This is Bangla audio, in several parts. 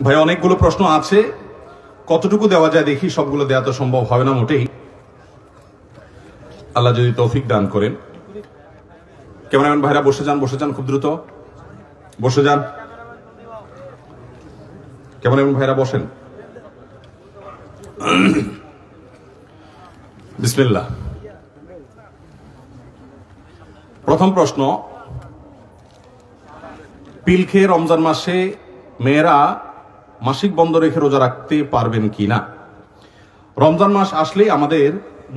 ভাই অনেকগুলো প্রশ্ন আছে, কতটুকু দেওয়া যায় দেখি। সবগুলো দেওয়া তো সম্ভব হবে না মোটেই, আল্লাহ যদি তৌফিক দান করেন। ক্যামেরাম্যান ভাইরা বসে যান, খুব দ্রুত বসে যান। ক্যামেরাম্যান ভাইরা বসেন। বিসমিল্লাহ। প্রথম প্রশ্ন, পিল খেয়ে রমজান মাসে মেয়েরা মাসিক বন্ধ রেখে রোজা রাখতে পারবেন কিনা? রমজান মাস আসলেই আমাদের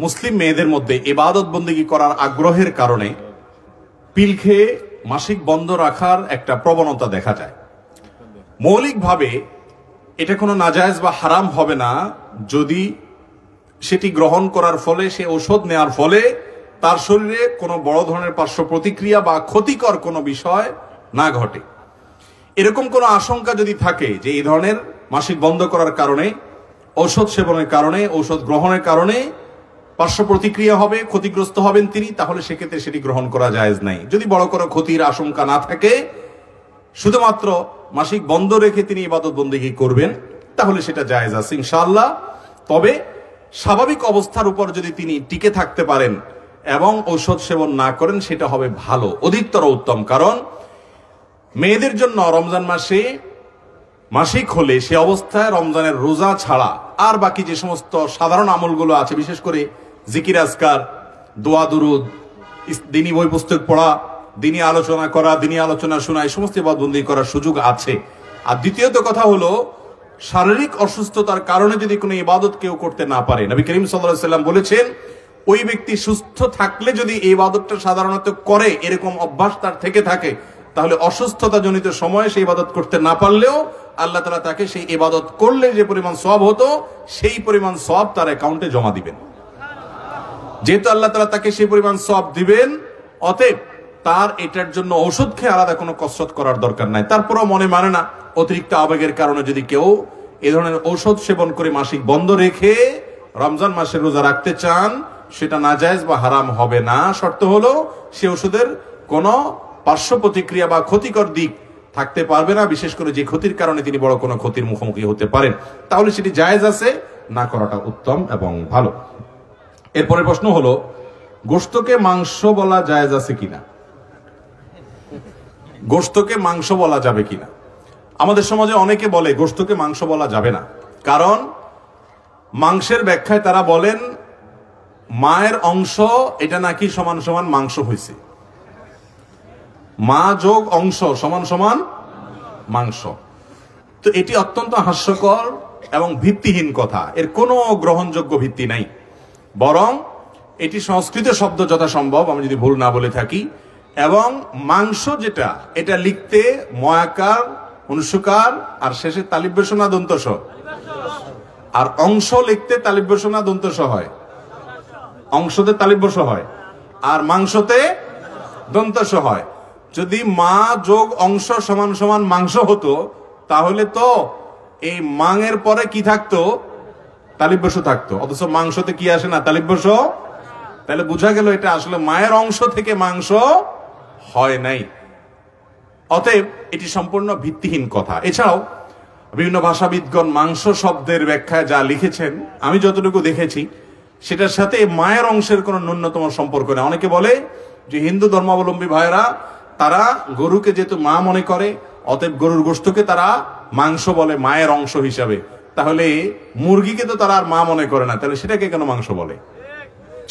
মুসলিম মেয়েদের মধ্যে ইবাদত বন্দেগী করার আগ্রহের কারণে পিল খেয়ে মাসিক বন্ধ রাখার একটা প্রবণতা দেখা যায়। মৌলিকভাবে এটা কোনো নাজায়েজ বা হারাম হবে না যদি সেটি গ্রহণ করার ফলে, সে ঔষধ নেওয়ার ফলে তার শরীরে কোনো বড় ধরনের পার্শ্ব প্রতিক্রিয়া বা ক্ষতিকর কোনো বিষয় না ঘটে। এরকম কোনো আশঙ্কা যদি থাকে যে এই ধরনের মাসিক বন্ধ করার কারণে, ঔষধ সেবনের কারণে, ঔষধ গ্রহণের কারণে পার্শ্ব প্রতিক্রিয়া হবে, ক্ষতিগ্রস্ত হবেন তিনি, তাহলে সেক্ষেত্রে সেটি গ্রহণ করা জায়েজ নাই। যদি বড় কোনো ক্ষতির আশঙ্কা না থাকে, শুধুমাত্র মাসিক বন্ধ রেখে তিনি ইবাদত বন্দেগী করবেন, তাহলে সেটা জায়েজ আছে ইনশাআল্লাহ। তবে স্বাভাবিক অবস্থার উপর যদি তিনি টিকে থাকতে পারেন এবং ঔষধ সেবন না করেন, সেটা হবে ভালো, অধিকতর উত্তম। কারণ মেয়েদের জন্য রমজান মাসে মাসিক হলে সে অবস্থায় রমজানের রোজা ছাড়া আর বাকি যে সমস্ত সাধারণ আমলগুলো আছে, বিশেষ করে জিকির আজকার, দোয়া দুরুদ, দিনী বই পুস্তক পড়া, দিনী আলোচনা করা, দিনী আলোচনা শোনা, এই সমস্ত ইবাদতবন্দি করার সুযোগ আছে। আর দ্বিতীয়ত কথা হলো, শারীরিক অসুস্থতার কারণে যদি কোনো ইবাদত কেউ করতে না পারে, নবী করিম সাল্লাল্লাহু আলাইহি ওয়াসাল্লাম বলেছেন, ওই ব্যক্তি সুস্থ থাকলে যদি এই ইবাদতটা সাধারণত করে, এরকম অভ্যাস তার থেকে থাকে, তাহলে অসুস্থতা জনিত সময়ে সেই ইবাদত করতে না পারলেও আল্লাহ তাআলা তাকে সেই ইবাদত করলে যে পরিমাণ সওয়াব হতো, সেই পরিমাণ সওয়াব তার অ্যাকাউন্টে জমা দিবেন। যেহেতু আল্লাহ তাআলা তাকে সেই পরিমাণ সওয়াব দিবেন, অতএব তার এটার জন্য ঔষধ খেয়ে আলাদা কোনো কসরত করার দরকার নাই। তারপরও মনে মানে না, অতিরিক্ত আবেগের কারণে যদি কেউ এ ধরনের ঔষধ সেবন করে মাসিক বন্ধ রেখে রমজান মাসে রোজা রাখতে চান, সেটা নাজায়েজ বা হারাম হবে না। শর্ত হলো সে ওষুধের কোনো পার্শ্ব প্রতিক্রিয়া বা ক্ষতিকর দিক থাকতে পারবে না, বিশেষ করে যে ক্ষতির কারণে তিনি বড় কোনো ক্ষতির মুখোমুখি হতে পারেন, তাহলে সেটি জায়েজ আছে, না করাটা উত্তম এবং ভালো। এরপরের প্রশ্ন হলো, গোশতকে মাংস বলা জায়েজ আছে কিনা? গোশতকে মাংস বলা যাবে কিনা? আমাদের সমাজে অনেকে বলে গোশতকে মাংস বলা যাবে না, কারণ মাংসের ব্যাখ্যায় তারা বলেন মায়ের অংশ এটা নাকি সমান সমান মাংস হয়েছে, মা যোগ অংশ সমান সমান মাংস। তো এটি অত্যন্ত হাস্যকর এবং ভিত্তিহীন কথা, এর কোনো গ্রহণযোগ্য ভিত্তি নাই। বরং এটি সংস্কৃত শব্দ যথাসম্ভব, আমি যদি ভুল না বলে থাকি। এবং মাংস যেটা, এটা লিখতে ময়াকার, অনুসুকার, আর শেষে তালিব্যসনা দন্তস, আর অংশ লিখতে তালিব্যসনা দন্তস হয়, অংশতে তালিব্যস হয়, আর মাংসতে দন্তস হয়। যদি মা যোগ অংশ সমান সমান মাংস হতো, তাহলে তো এই মাংয়ের পরে কি থাকতো? তালিব্যস থাকতো, অথচ মাংসতে কি আসে না? তালিব্যস। তাহলে বোঝা গেল এটা আসলে মায়ের অংশ থেকে মাংস হয় নাই। অতএব এটি সম্পূর্ণ ভিত্তিহীন কথা। এছাড়াও বিভিন্ন ভাষাবিদগণ মাংস শব্দের ব্যাখ্যায় যা লিখেছেন, আমি যতটুকু দেখেছি, সেটার সাথে মায়ের অংশের কোনো ন্যূনতম সম্পর্ক নেই। অনেকে বলে যে হিন্দু ধর্মাবলম্বী ভাইয়েরা, তারা গরুকে যেহেতু মা মনে করে, অতএব গরুর গোশতকে তারা মাংস বলে মায়ের অংশ হিসাবে। তাহলে মুরগিকে তো তারা আর মা মনে করে না, তাহলে সেটাকে কেন মাংস বলে?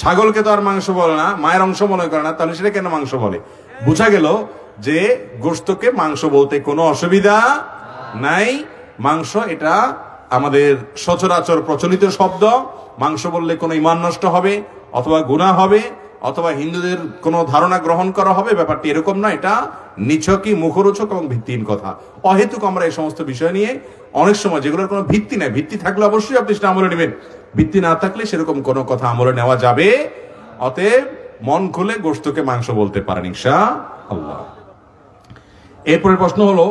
ছাগলকে তো আর মাংস বলে না, মায়ের অংশ মনে করে না, তাহলে সেটা কেন মাংস বলে? বোঝা গেল যে গোশতকে মাংস বলতে কোনো অসুবিধা নাই। মাংস এটা আমাদের সচরাচর প্রচলিত শব্দ। মাংস বললে কোনো ঈমান নষ্ট হবে, অথবা গুনাহ হবে, অথবা হিন্দুদের কোনো ধারণা গ্রহণ করা হবে, ব্যাপারটি এরকম না। এটা নিছকই মুখরোচক এবং ভিত্তিহীন কথা। অহেতুক আমরা এই সমস্ত বিষয় নিয়ে অনেক সময়, যেগুলোর কোনো ভিত্তি নাই, ভিত্তি থাকলে অবশ্যই আপনি সেটা আমলে নেবেন, ভিত্তি না থাকলে সেরকম কোনো কথা আমলে নেওয়া যাবে। অতএব মন খুলে গোশতকে মাংস বলতে পারেন ইনশাআল্লাহ। এরপরের প্রশ্ন হলো,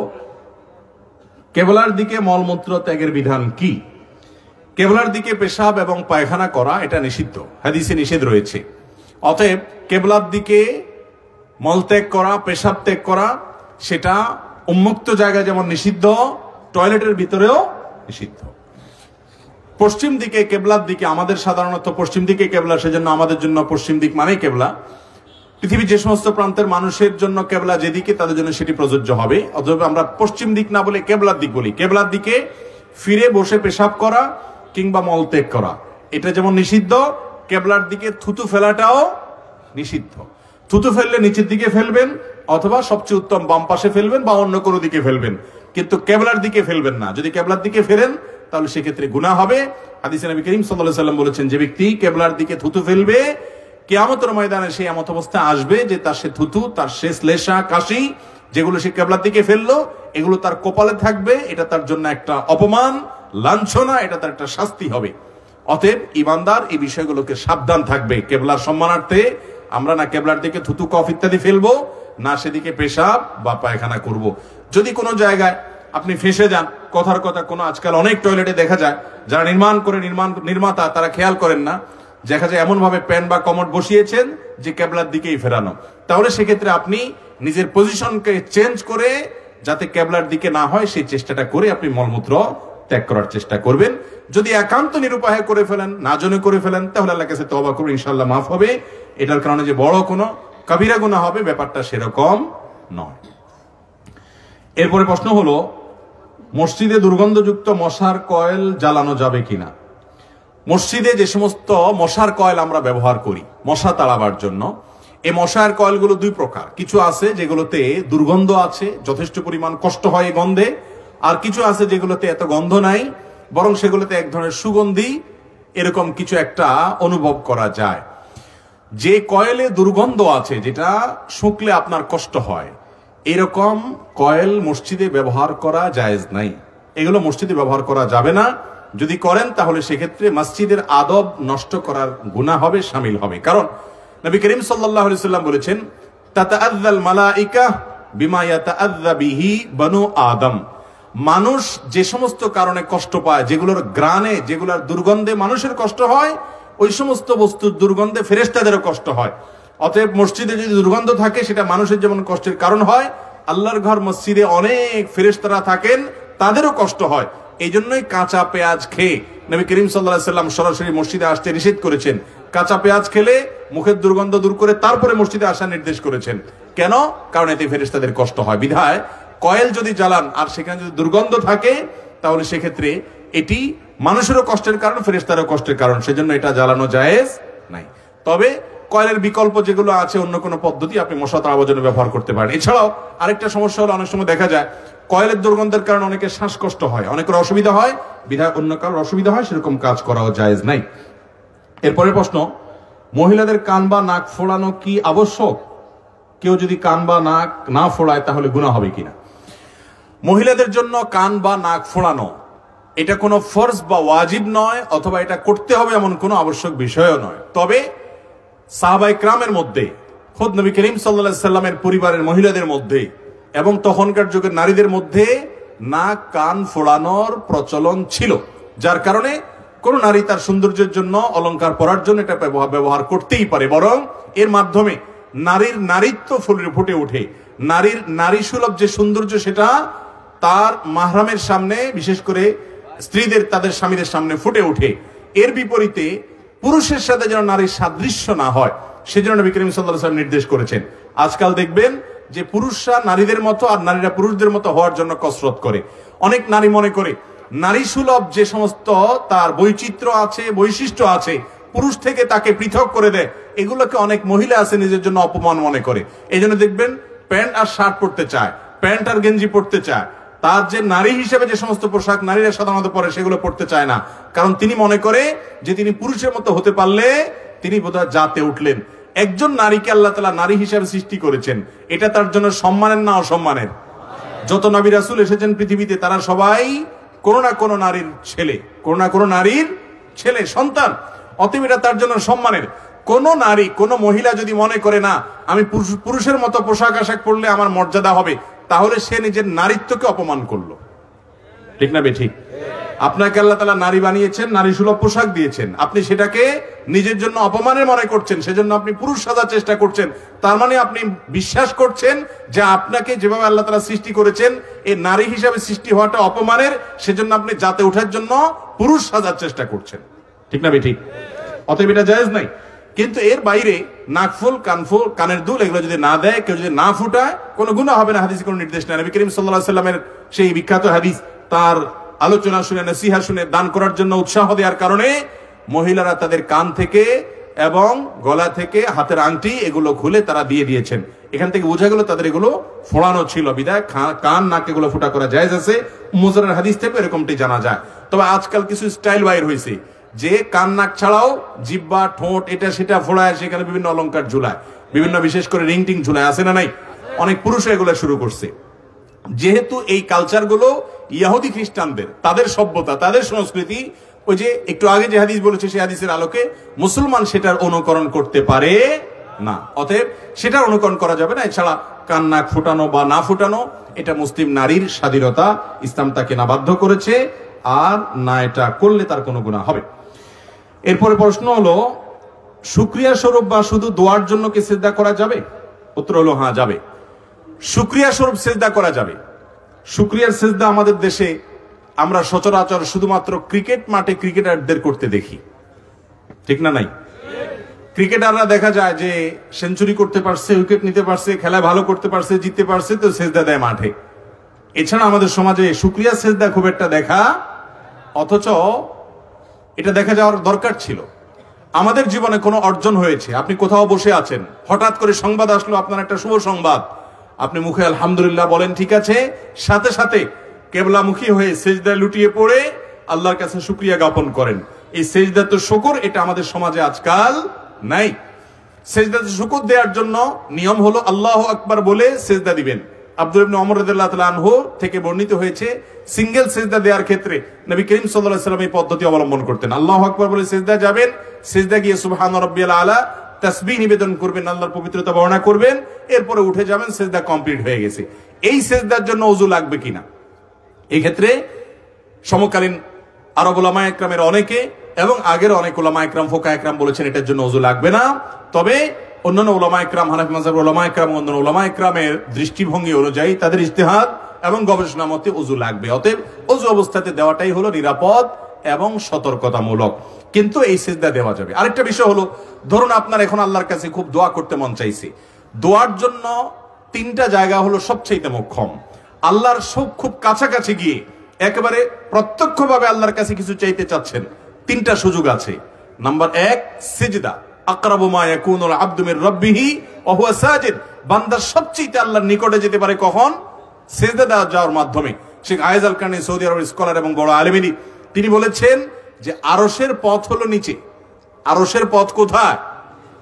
কেবলার দিকে মলমূত্র ত্যাগের বিধান কি? কেবলার দিকে পেশাব এবং পায়খানা করা এটা নিষিদ্ধ, হাদিসে নিষেধ রয়েছে। অতএব কেবলার দিকে মলত্যাগ করা, পেশাব ত্যাগ করা, সেটা উন্মুক্ত জায়গায় যেমন নিষিদ্ধ, টয়লেটের ভিতরেও নিষিদ্ধ। পশ্চিম দিকে কেবলার দিকে, আমাদের সাধারণত পশ্চিম দিকে কেবলা, সেজন্য আমাদের জন্য পশ্চিম দিক মানেই কেবলা। পৃথিবীর যে সমস্ত প্রান্তের মানুষের জন্য কেবলা যেদিকে, তাদের জন্য সেটি প্রযোজ্য হবে। অথবা আমরা পশ্চিম দিক না বলে কেবলার দিক বলি। কেবলার দিকে ফিরে বসে পেশাব করা কিংবা মলত্যাগ করা এটা যেমন নিষিদ্ধ, কেবলার দিকে থুতু ফেলাটাও নিষিদ্ধ। থুতু ফেললে নিচের দিকে ফেলবেন, অথবা সবচেয়ে উত্তম বাম পাশে ফেলবেন বা অন্য কোনো দিকে ফেলবেন, কিন্তু কেবলার দিকে ফেলবেন না। যদি কেবলার দিকে ফেলেন তাহলে সেক্ষেত্রে গুনাহ হবে। হাদিসে নবী করিম সাল্লাল্লাহু আলাইহি সাল্লাম বলেছেন, যে ব্যক্তি কেবলার দিকে থুতু ফেলবে, কিয়ামতের ময়দানে সেই এমত অবস্থা আসবে যে তার সে থুতু, তার শেষ লেশা, কাশি যেগুলো সে কেবলার দিকে ফেললো, এগুলো তার কপালে থাকবে। এটা তার জন্য একটা অপমান, লাঞ্ছনা, এটা তার একটা শাস্তি হবে। অতএব ইমানদার এই বিষয়গুলোকে সাবধান থাকবে। কেবলার সম্মানার্থে আমরা না কেবলার দিকে থুতু, কফ ইত্যাদি ফেলবো, না সেদিকে পেশাব বা পায়খানা করব। যদি কোনো জায়গায় আপনি ফেঁসে যান, কথার কথা কোনো আজকাল অনেক টয়লেটে দেখা যায় যারা নির্মাতা তারা খেয়াল করেন না, দেখা যায় এমন ভাবে প্যান বা কমোড বসিয়েছেন যে কেবলার দিকেই ফেরানো। তাহলে সেক্ষেত্রে আপনি নিজের পজিশনকে চেঞ্জ করে যাতে কেবলার দিকে না হয় সেই চেষ্টাটা করে আপনি মলমূত্র ত্যাগ করার চেষ্টা করবেন। যদি একান্ত নিরুপায় করে ফেলেন, না জেনে করে ফেলেন, তাহলে আল্লাহর কাছে তওবা করুন, ইনশাআল্লাহ মাফ হবে। এটার কারণে যে বড় কোনো কাবিরা গুনাহ হবে ব্যাপারটা সেরকম নয়। এরপরে প্রশ্ন হলো, মসজিদে দুর্গন্ধযুক্ত মশার কয়েল জ্বালানো যাবে কিনা? মসজিদে যে সমস্ত মশার কয়েল আমরা ব্যবহার করি মশা তাড়াবার জন্য, এই মশার কয়েলগুলো দুই প্রকার। কিছু আছে যেগুলোতে দুর্গন্ধ আছে, যথেষ্ট পরিমাণ কষ্ট হয় এই গন্ধে, আর কিছু আছে যেগুলোতে এত গন্ধ নাই, বরং সেগুলোতে এক ধরনের সুগন্ধি এরকম কিছু একটা অনুভব করা যায়। যে কয়েলে দুর্গন্ধ আছে, যেটা শুকলে আপনার কষ্ট হয়, এরকম কয়েল মসজিদে ব্যবহার করা জায়েজ নাই। এগুলো মসজিদে ব্যবহার করা যাবে না। যদি করেন তাহলে সেক্ষেত্রে মসজিদের আদব নষ্ট করার গুনাহ হবে, শামিল হবে। কারণ নবী করিম সাল্লাল্লাহু আলাইহি সাল্লাম বলেছেন, তাতাআযাল মালাইকা বিমা ইয়াতাআযা বিহি বনু আদম। মানুষ যে সমস্ত কারণে কষ্ট পায়, যেগুলোর গ্রানে, যেগুলোর দুর্গন্ধে মানুষের কষ্ট হয়, ওই সমস্ত বস্তুর দুর্গন্ধে ফেরেশতাদেরও কষ্ট হয়। অতএব মসজিদে যদি দুর্গন্ধ থাকে, সেটা মানুষের যেমন কষ্টের কারণ হয়, আল্লাহর ঘর মসজিদে অনেক ফেরেশতারা থাকেন, তাদেরও কষ্ট হয়। এই জন্যই কাঁচা পেঁয়াজ খেয়ে নবী করিম সাল্লাল্লাহু আলাইহি সাল্লাম সরাসরি মসজিদে আসতে নিষেধ করেছেন। কাঁচা পেঁয়াজ খেলে মুখের দুর্গন্ধ দূর করে তারপরে মসজিদে আসার নির্দেশ করেছেন। কেন? কারণ এতে ফেরেশতাদের কষ্ট হয়। বিধায় কয়েল যদি জ্বালান আর সেখানে যদি দুর্গন্ধ থাকে, তাহলে সেক্ষেত্রে এটি মানুষেরও কষ্টের কারণ, ফেরেশতারও কষ্টের কারণ, সেজন্য এটা জ্বালানো জায়েজ নাই। তবে কয়েলের বিকল্প যেগুলো আছে, অন্য কোনো পদ্ধতি আপনি মশা তাড়াবার জন্য ব্যবহার করতে পারেন। এছাড়াও আরেকটা সমস্যা হলো, অনেক সময় দেখা যায় কয়েলের দুর্গন্ধের কারণে অনেকের শ্বাসকষ্ট হয়, অনেকের অসুবিধা হয়, বিধায় অন্য কারোর অসুবিধা হয়, সেরকম কাজ করাও জায়েজ নাই। এরপরের প্রশ্ন, মহিলাদের কান বা নাক ফোড়ানো কি আবশ্যক? কেউ যদি কান বা নাক না ফোড়ায় তাহলে গুনাহ হবে কিনা? মহিলাদের জন্য কান বা নাক ফোড়ানো এটা কোনো ফরজ বা ওয়াজিব নয়, অথবা এটা করতে হবে এমন কোনো আবশ্যক বিষয়ও নয়। তবে সাহাবায়ে কেরামের মধ্যে, খোদ নবী করিম সাল্লাল্লাহু আলাইহি সাল্লামের পরিবারের মহিলাদের মধ্যে এবং তখনকার যুগের নারীদের মধ্যে নাক কান ফোড়ানোর প্রচলন ছিল, যার কারণে কোন নারী তার সৌন্দর্যের জন্য, অলংকার পরার জন্য এটা ব্যবহার করতেই পারে। বরং এর মাধ্যমে নারীর নারীত্ব ফুটে ওঠে। নারীর নারী সুলভ যে সৌন্দর্য, সেটা তার মাহরামের সামনে, বিশেষ করে স্ত্রীদের, তাদের স্বামীদের সামনে ফুটে ওঠে। এর বিপরীতে পুরুষের সাথে যেন নারীর সাদৃশ্য না হয়, সেজন্য নবী করিম সাল্লাল্লাহু আলাইহি ওয়াসাল্লাম নির্দেশ করেছেন। আজকাল দেখবেন যে পুরুষরা নারীদের মতো আর নারীরা পুরুষদের মতো হওয়ার জন্য কসরত করে। অনেক নারী মনে করে নারী সুলভ যে সমস্ত তার বৈচিত্র্য আছে, বৈশিষ্ট্য আছে, পুরুষ থেকে তাকে পৃথক করে দেয়। এগুলোকে অনেক মহিলা আছে নিজের জন্য অপমান মনে করে। এই জন্য দেখবেন প্যান্ট আর শার্ট পরতে চায়, প্যান্ট আর গেঞ্জি পরতে চায়। তার যে নারী হিসেবে যে সমস্ত পোশাক নারীরা সাধারণত পরে, সেগুলো পরতে চায় না। কারণ তিনি মনে করে যে তিনি পুরুষের মতো হতে পারলে তিনি বোধহয় জাতে উঠলেন। একজন নারীকে আল্লাহ তাআলা নারী হিসেবে সৃষ্টি করেছেন, এটা তার জন্য সম্মানের না অসম্মানের? যত নবী রাসূল এসেছেন পৃথিবীতে, তারা সবাই কোনো না কোনো নারীর ছেলে, কোনো না কোনো নারীর ছেলে, সন্তান। অতএব এটা তার জন্য সম্মানের। কোন নারী, কোন মহিলা যদি মনে করে না আমি পুরুষের মতো পোশাক আশাক পরলে আমার মর্যাদা হবে, তাহলে সে নিজের নারীত্বকে অপমান করলো। ঠিক না বে ঠিক? আপনাকে আল্লাহ তাআলা নারী বানিয়েছেন, নারী সুলভ পোশাক দিয়েছেন, আপনি সেটাকে নিজের জন্য অপমানের মনে করছেন, সেজন্য আপনি পুরুষ সাজার চেষ্টা করছেন, তার মানে আপনি বিশ্বাস করছেন যে আপনাকে যেভাবে আল্লাহ তাআলা সৃষ্টি করেছেন এই নারী হিসাবে সৃষ্টি হওয়াটা অপমানের, সেজন্য আপনি জাতে ওঠার জন্য পুরুষ সাজার চেষ্টা করছেন। ঠিক না ঠিক? অতএব এটা জায়েজ নাই। কিন্তু এর বাইরে নাকফুল, কানফুল, কানের দুল এগুলো যদি না দেয়, কেউ যদি না ফুটায়, কোনো গুনাহ হবে না, হাদিসে কোনো নির্দেশ নেই। নবী করিম সাল্লাল্লাহু আলাইহি সাল্লামের সেই বিখ্যাত হাদিস, তার আলোচনা শুনে, নসিহত শুনে দান করার জন্য উৎসাহ দেওয়ার কারণে মহিলারা তাদের কান থেকে এবং গলা থেকে হাতের আংটি এগুলো খুলে তারা দিয়ে দিয়েছেন। এখান থেকে বোঝা গেল তাদের এগুলো ফোড়ানো ছিল, বিধায় কান নাক এগুলো ফুটা করা জায়েজ আছে। মুজারের হাদিস থেকে এরকমটি জানা যায়। তবে আজকাল কিছু স্টাইল বাইর হয়েছে যে কান নাক ছাড়াও জিহ্বা, ঠোঁট, এটা সেটা ফোড়ায়, সেখানে বিভিন্ন অলংকার ঝুলায়, বিভিন্ন বিশেষ করে রিং টিং ঝুলায়, আছে না নাই? অনেক পুরুষ এগুলো শুরু করছে। যেহেতু এই কালচার গুলো ইহুদি খ্রিস্টানদের, তাদের সভ্যতা, তাদের সংস্কৃতি, ওই যে একটু আগে যে হাদিস বলেছে সেই হাদিসের আলোকে মুসলমান সেটার অনুকরণ করতে পারে না। অতএব সেটার অনুকরণ করা যাবে না। এছাড়া কান নাক ফুটানো বা না ফুটানো এটা মুসলিম নারীর স্বাধীনতা, ইসলাম তাকে না বাধ্য করেছে, আর না এটা করলে তার কোনো গুনাহ হবে। এরপরে প্রশ্ন হলো, শুকরিয়া স্বরূপ বা শুধু দোয়ার জন্য কি সিজদা করা যাবে? উত্তর হলো হ্যাঁ, যাবে। শুকরিয়া স্বরূপ সিজদা করা যাবে। শুকরিয়ার সিজদা আমাদের দেশে আমরা সচরাচর শুধুমাত্র ক্রিকেট মাঠে ক্রিকেটারদের করতে দেখি, ঠিক না নাই? ক্রিকেটাররা দেখা যায় যে সেঞ্চুরি করতে পারছে, উইকেট নিতে পারছে, খেলা ভালো করতে পারছে, জিততে পারছে, তো সিজদা দেয় মাঠে। এছাড়া আমাদের সমাজে শুকরিয়া সিজদা খুব একটা দেখা, অথচ এটা দেখা যাওয়ার দরকার ছিল। আমাদের জীবনে কোনো অর্জন হয়েছে, আপনি কোথাও বসে আছেন, হঠাৎ করে সংবাদ আসলো আপনার একটা শুভ সংবাদ, আপনি মুখে আলহামদুলিল্লাহ বলেন, ঠিক আছে, সাথে সাথে কেবলামুখী হয়ে সিজদায় লুটিয়ে পড়ে আল্লাহর কাছে শুকরিয়া জ্ঞাপন করেন। এই সিজদাতুল শুকর এটা আমাদের সমাজে আজকাল নাই। সিজদাতুল শুকর দেওয়ার জন্য নিয়ম হলো আল্লাহু আকবার বলে সিজদা দিবেন। আব্দুল ইবনে ওমর রাদিয়াল্লাহু তাআলা আনহু থেকে বর্ণিত হয়েছে, সিঙ্গেল সিজদা দেওয়ার ক্ষেত্রে নবী করিম সাল্লাল্লাহু আলাইহি ওয়াসাল্লাম এই পদ্ধতি অবলম্বন করতেন। আল্লাহু আকবার বলে সিজদা যাবেন, সিজদা গিয়ে সুবহান রাব্বিয়াল আলা তাসবিহ নিবেদন করবেন, আল্লাহর পবিত্রতা বর্ণনা করবেন, এরপরে উঠে যাবেন, সিজদা কমপ্লিট হয়ে গেছে। এই সিজদার জন্য ওযু লাগবে কিনা? এই ক্ষেত্রে সমকালীন আরব উলামা ইকরামের অনেকে এবং আগের অনেক উলামা ইকরাম, ফোকা ইকরাম বলেছেন এটার জন্য ওযু লাগবে না। তবে অন্যান্য উলামা ইকরাম, হানাফি মাযহাবের উলামা ইকরাম, অন্যান্য উলামা ইকরামের দৃষ্টিভঙ্গি অনুযায়ী তাদের ইজতিহাদ এবং গবেষণা মতে ওযু লাগবে। অতএব ওযু অবস্থাতে দেওয়াটাই হলো নিরাপদ এবং সতর্কতামূলক। কিন্তু এই সিজদা দেওয়া যাবে। আরেকটা বিষয় হলো, ধরুন আপনার এখন আল্লাহর কাছে খুব দোয়া করতে মন চাইছে। দোয়ার জন্য তিনটা জায়গা হলো সবচেয়ে মোক্ষম। আল্লাহর খুব কাছাকাছি গিয়ে একেবারে প্রত্যক্ষভাবে আল্লাহর কাছে কিছু চাইতে চাচ্ছেন, তিনটা সুযোগ আছে। নাম্বার 1, সিজদা। আকরাবু মা ইয়াকুনুল আবদু মির রাব্বিহি ওয়া হুয়া সাজিদ। বান্দা সবচেয়ে আল্লাহর নিকটে যেতে পারে কখন? সিজদা যাওয়ার মাধ্যমে। শেখ আয়েজ আল কারনি, সৌদি আরবের স্কলার এবং বড় আলেমিনী, তিনি বলেছেন যে আরশের পথ হলো নিচে। আরশের পথ কোথায়?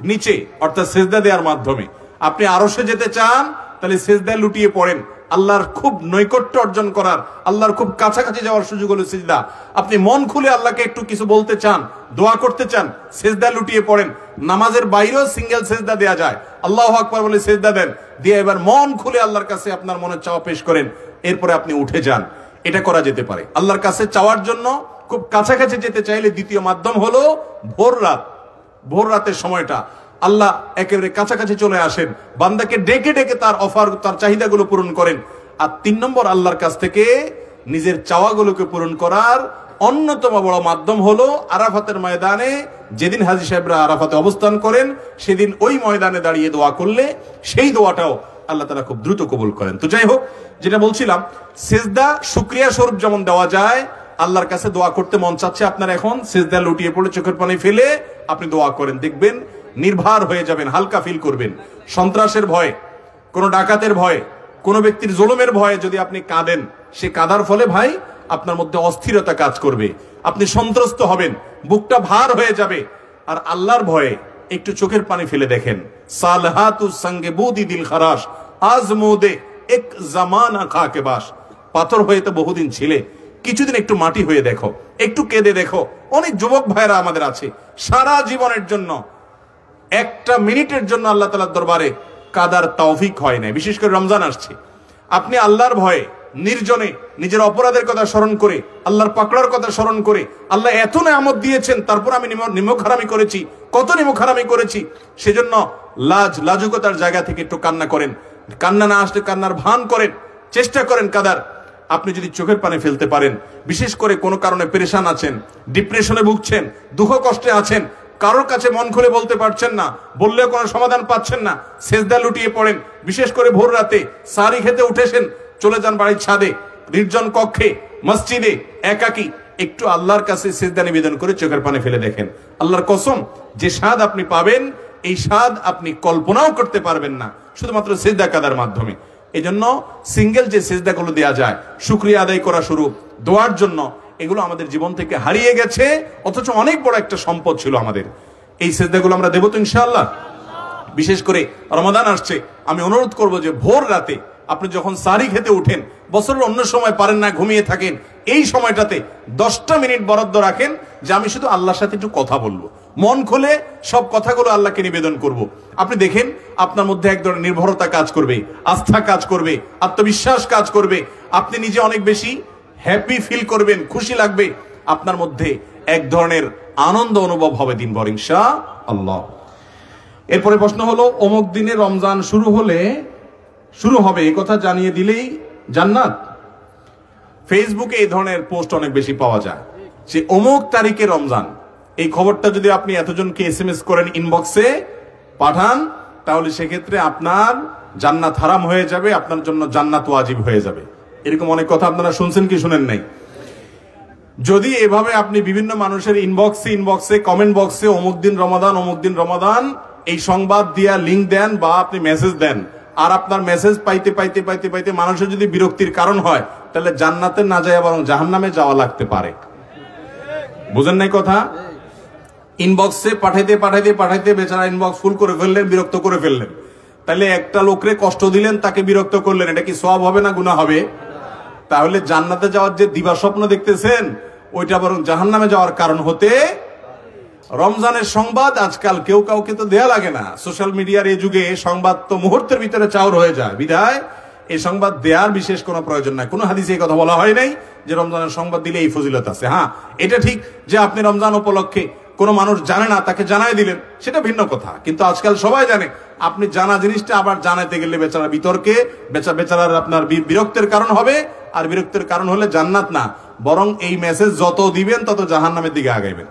নিচে, অর্থাৎ সিজদা দেওয়ার মাধ্যমে। আপনি আরশে যেতে চান, তাহলে সিজদায় লুটিয়ে পড়েন। আল্লাহর খুব নৈকট্য অর্জন করার, আল্লাহর খুব কাছাকাছি যাওয়ার সুযোগ হলো সিজদা। আপনি মন খুলে আল্লাহকে একটু কিছু বলতে চান, দোয়া করতে চান, সিজদায় লুটিয়ে পড়েন। নামাজের বাইরেও সিঙ্গেল সিজদা দেয়া যায়। আল্লাহু আকবার বলে সিজদা দেন, দিয়ে এবার মন খুলে আল্লাহর কাছে আপনার মনের চাওয়া পেশ করেন, এরপরে আপনি উঠে যান। এটা করা যেতে পারে। আল্লাহর কাছে চাওয়ার জন্য খুব কাছাকাছি যেতে চাইলে দ্বিতীয় মাধ্যম হলো ভোর রাত। ভোর রাতের সময়টা আল্লাহ একেবারে কাছাকাছি চলে আসেন, বান্দাকে ডেকে ডেকে তার অফার, তার চাহিদাগুলো পূরণ করেন। আর 3 নম্বর, আল্লাহর কাছ থেকে নিজের চাওয়াগুলোকে পূরণ করার অন্যতম বড় মাধ্যম হলো আরাফাতের ময়দানে, যেদিন হাজী সাহেবরা আরাফাতে অবস্থান করেন, সেদিন ওই ময়দানে দাঁড়িয়ে দোয়া করলে সেই দোয়াটাও আল্লাহ তাআলা খুব দ্রুত কবুল করেন। তো যাই হোক, যেটা বলছিলাম, সিজদা শুকরিয়া স্বরূপ যেমন দেওয়া যায়, আল্লাহর কাছে দোয়া করতে মন চাচ্ছে আপনার এখন, সিজদা লুটিয়ে পড়ে চোখের পানি ফেলে আপনি দোয়া করেন, দেখবেন নির্ভার হয়ে যাবেন, হালকা ফিল করবেন। সন্ত্রাসের ভয়ে, কোনো ডাকাতের ভয়ে, কোনো ব্যক্তির জুলুমের ভয়ে যদি আপনি কাঁদেন, সে কাঁদার ফলে ভাই আপনার মধ্যে অস্থিরতা কাজ করবে, আপনি সন্ত্রস্ত হবেন, বুকটা ভার হয়ে যাবে। আর আল্লাহর ভয়ে একটু চোখের পানি ফেলে দেখেন, সালহাতু সঙ্গে বুদি দিল খারাস আজমুদে এক জামানা খাকে বাস। পাথর হয়ে তো বহুদিন ছিলে, কিছুদিন একটু মাটি হয়ে দেখো, একটু কেঁদে দেখো। অনেক যুবক ভাইরা আমাদের আছে, সারা জীবনের জন্য একটা মিনিটের জন্য আল্লাহ তাআলার দরবারে কাদার তৌফিক হয় না। বিশেষ করে রমজান আসছে, আপনি আল্লাহর ভয়ে নির্জনে নিজের অপরাধের কথা স্মরণ করে, আল্লাহর পাকড়ার কথা স্মরণ করে, আল্লাহ এত নেয়ামত দিয়েছেন তারপর আমি নিমক হারামি করেছি, কত নিমক হারামি করেছি, সেজন্য লাজুকতার জায়গা থেকে একটু কান্না করেন। কান্না না আসলে কান্নার ভান করেন, চেষ্টা করেন কাদার। আপনি যদি চোখের পানি ফেলতে পারেন, বিশেষ করে কোনো কারণে পেরেশান আছেন, ডিপ্রেশনে ভুগছেন, দুঃখ কষ্টে আছেন, কারোর কাছে মন খুলে বলতে পারছেন না, বললেও কোনো সমাধান পাচ্ছেন না, সেজদা লুটিয়ে পড়েন, বিশেষ করে ভোর রাতে সারি খেতে উঠেছেন, চলে যান বাড়ির ছাদে, নির্জন কক্ষে, মসজিদে, একাকী, একটু আল্লাহর কাছে সেজদা নিবেদন করে চোখের পানি ফেলে দেখেন। আল্লাহর কসম, যে স্বাদ আপনি পাবেন এই স্বাদ আপনি কল্পনাও করতে পারবেন না, শুধুমাত্র সেজদা কাদার মাধ্যমে। এই জন্য সিঙ্গেল যে সেজদাগুলো দেওয়া যায় শুকরিয়া আদায় করা শুরু, দোয়ার জন্য, এগুলো আমাদের জীবন থেকে হারিয়ে গেছে, অথচ অনেক বড় একটা সম্পদ ছিল আমাদের। এই সেজদাগুলো আমরা দেব তো ইনশাআল্লাহ। বিশেষ করে রমাদান আসছে, আমি অনুরোধ করব যে ভোর রাতে আপনি যখন সারি খেতে উঠেন, বছরের অন্য সময় পারেন না, ঘুমিয়ে থাকেন, এই সময়টাতে 10টা মিনিট বরাদ্দ রাখেন যে আমি শুধু আল্লাহর সাথে একটু কথা বলবো, মন খুলে সব কথাগুলো আল্লাহকে নিবেদন করব। আপনি দেখেন আপনার মধ্যে এক ধরনের নির্ভরতা কাজ করবে, আস্থা কাজ করবে, আত্মবিশ্বাস কাজ করবে, আপনি নিজে অনেক বেশি হ্যাপি ফিল করবেন, খুশি লাগবে, আপনার মধ্যে এক ধরনের আনন্দ অনুভব হবে দিনভর ইনশাআল্লাহ। এরপরে প্রশ্ন হলো, অমুক দিনে রমজান শুরু হবে এই কথা জানিয়ে দিলেই জান্নাত? ফেসবুকে এই ধরনের পোস্ট অনেক বেশি পাওয়া যায় যে অমুক তারিখে রমজান। এই খবরটা যদি আপনি এতজনকে SMS করেন, ইনবক্সে পাঠান, তাহলে সেক্ষেত্রে আপনার জান্নাত হারাম হয়ে যাবে, আপনার জন্য জান্নাত ওয়াজিব হয়ে যাবে। এরকম অনেক কথা আপনারা শুনছেন কি শুনেন নাই? যদি এভাবে আপনি বিভিন্ন মানুষের ইনবক্সে কমেন্ট বক্সে অমুক দিন রমাদান এই সংবাদ দিয়া লিঙ্ক দেন বা আপনি মেসেজ দেন, আর আপনার মেসেজ পাইতে পাইতে পাইতে পাইতে মানুষের যদি বিরক্তির কারণ হয়, তাহলে জান্নাতে না যায় বরং জাহান্নামে যাওয়া লাগতে পারে। বুঝেন নাই কথা? ইনবক্সে পাঠাইতে বেচারা ইনবক্স ফুল করে ফেললেন, বিরক্ত করে ফেললেন, তাহলে একটা লোকরে কষ্ট দিলেন, তাকে বিরক্ত করলেন, এটা কি সওয়াব হবে না গুনাহ হবে? তাহলে জান্নাতে যাওয়ার যে দিবা স্বপ্ন দেখতেছেন, ওইটা বরং জাহান্নামে যাওয়ার কারণ হতে। রমজানের সংবাদ আজকাল কেউ কাউকে তো দেয়া লাগে না, সোশ্যাল মিডিয়ার এই যুগে সংবাদ তো মুহূর্তের ভিতরে চাউর হয়ে যায়, বিধায় এই সংবাদ দেওয়ার বিশেষ কোনো প্রয়োজন নাই। কোনো হাদিসে এই কথা বলা হয় নাই যে রমজানের সংবাদ দিলে এই ফজিলত আছে। হ্যাঁ, এটা ঠিক যে আপনি রমজান উপলক্ষে কোনো মানুষ জানে না তাকে জানাই দিলেন, সেটা ভিন্ন কথা, কিন্তু আজকাল সবাই জানে। আপনি জানা জিনিসটা আবার জানাতে গেলে বেচারা বিতর্কে বেচারার আপনার বিরক্তের কারণ হবে, আর বিরক্তের কারণ হলে জান্নাত না, বরং এই মেসেজ যত দিবেন তত জাহান্নামের দিকে আগাইবেন।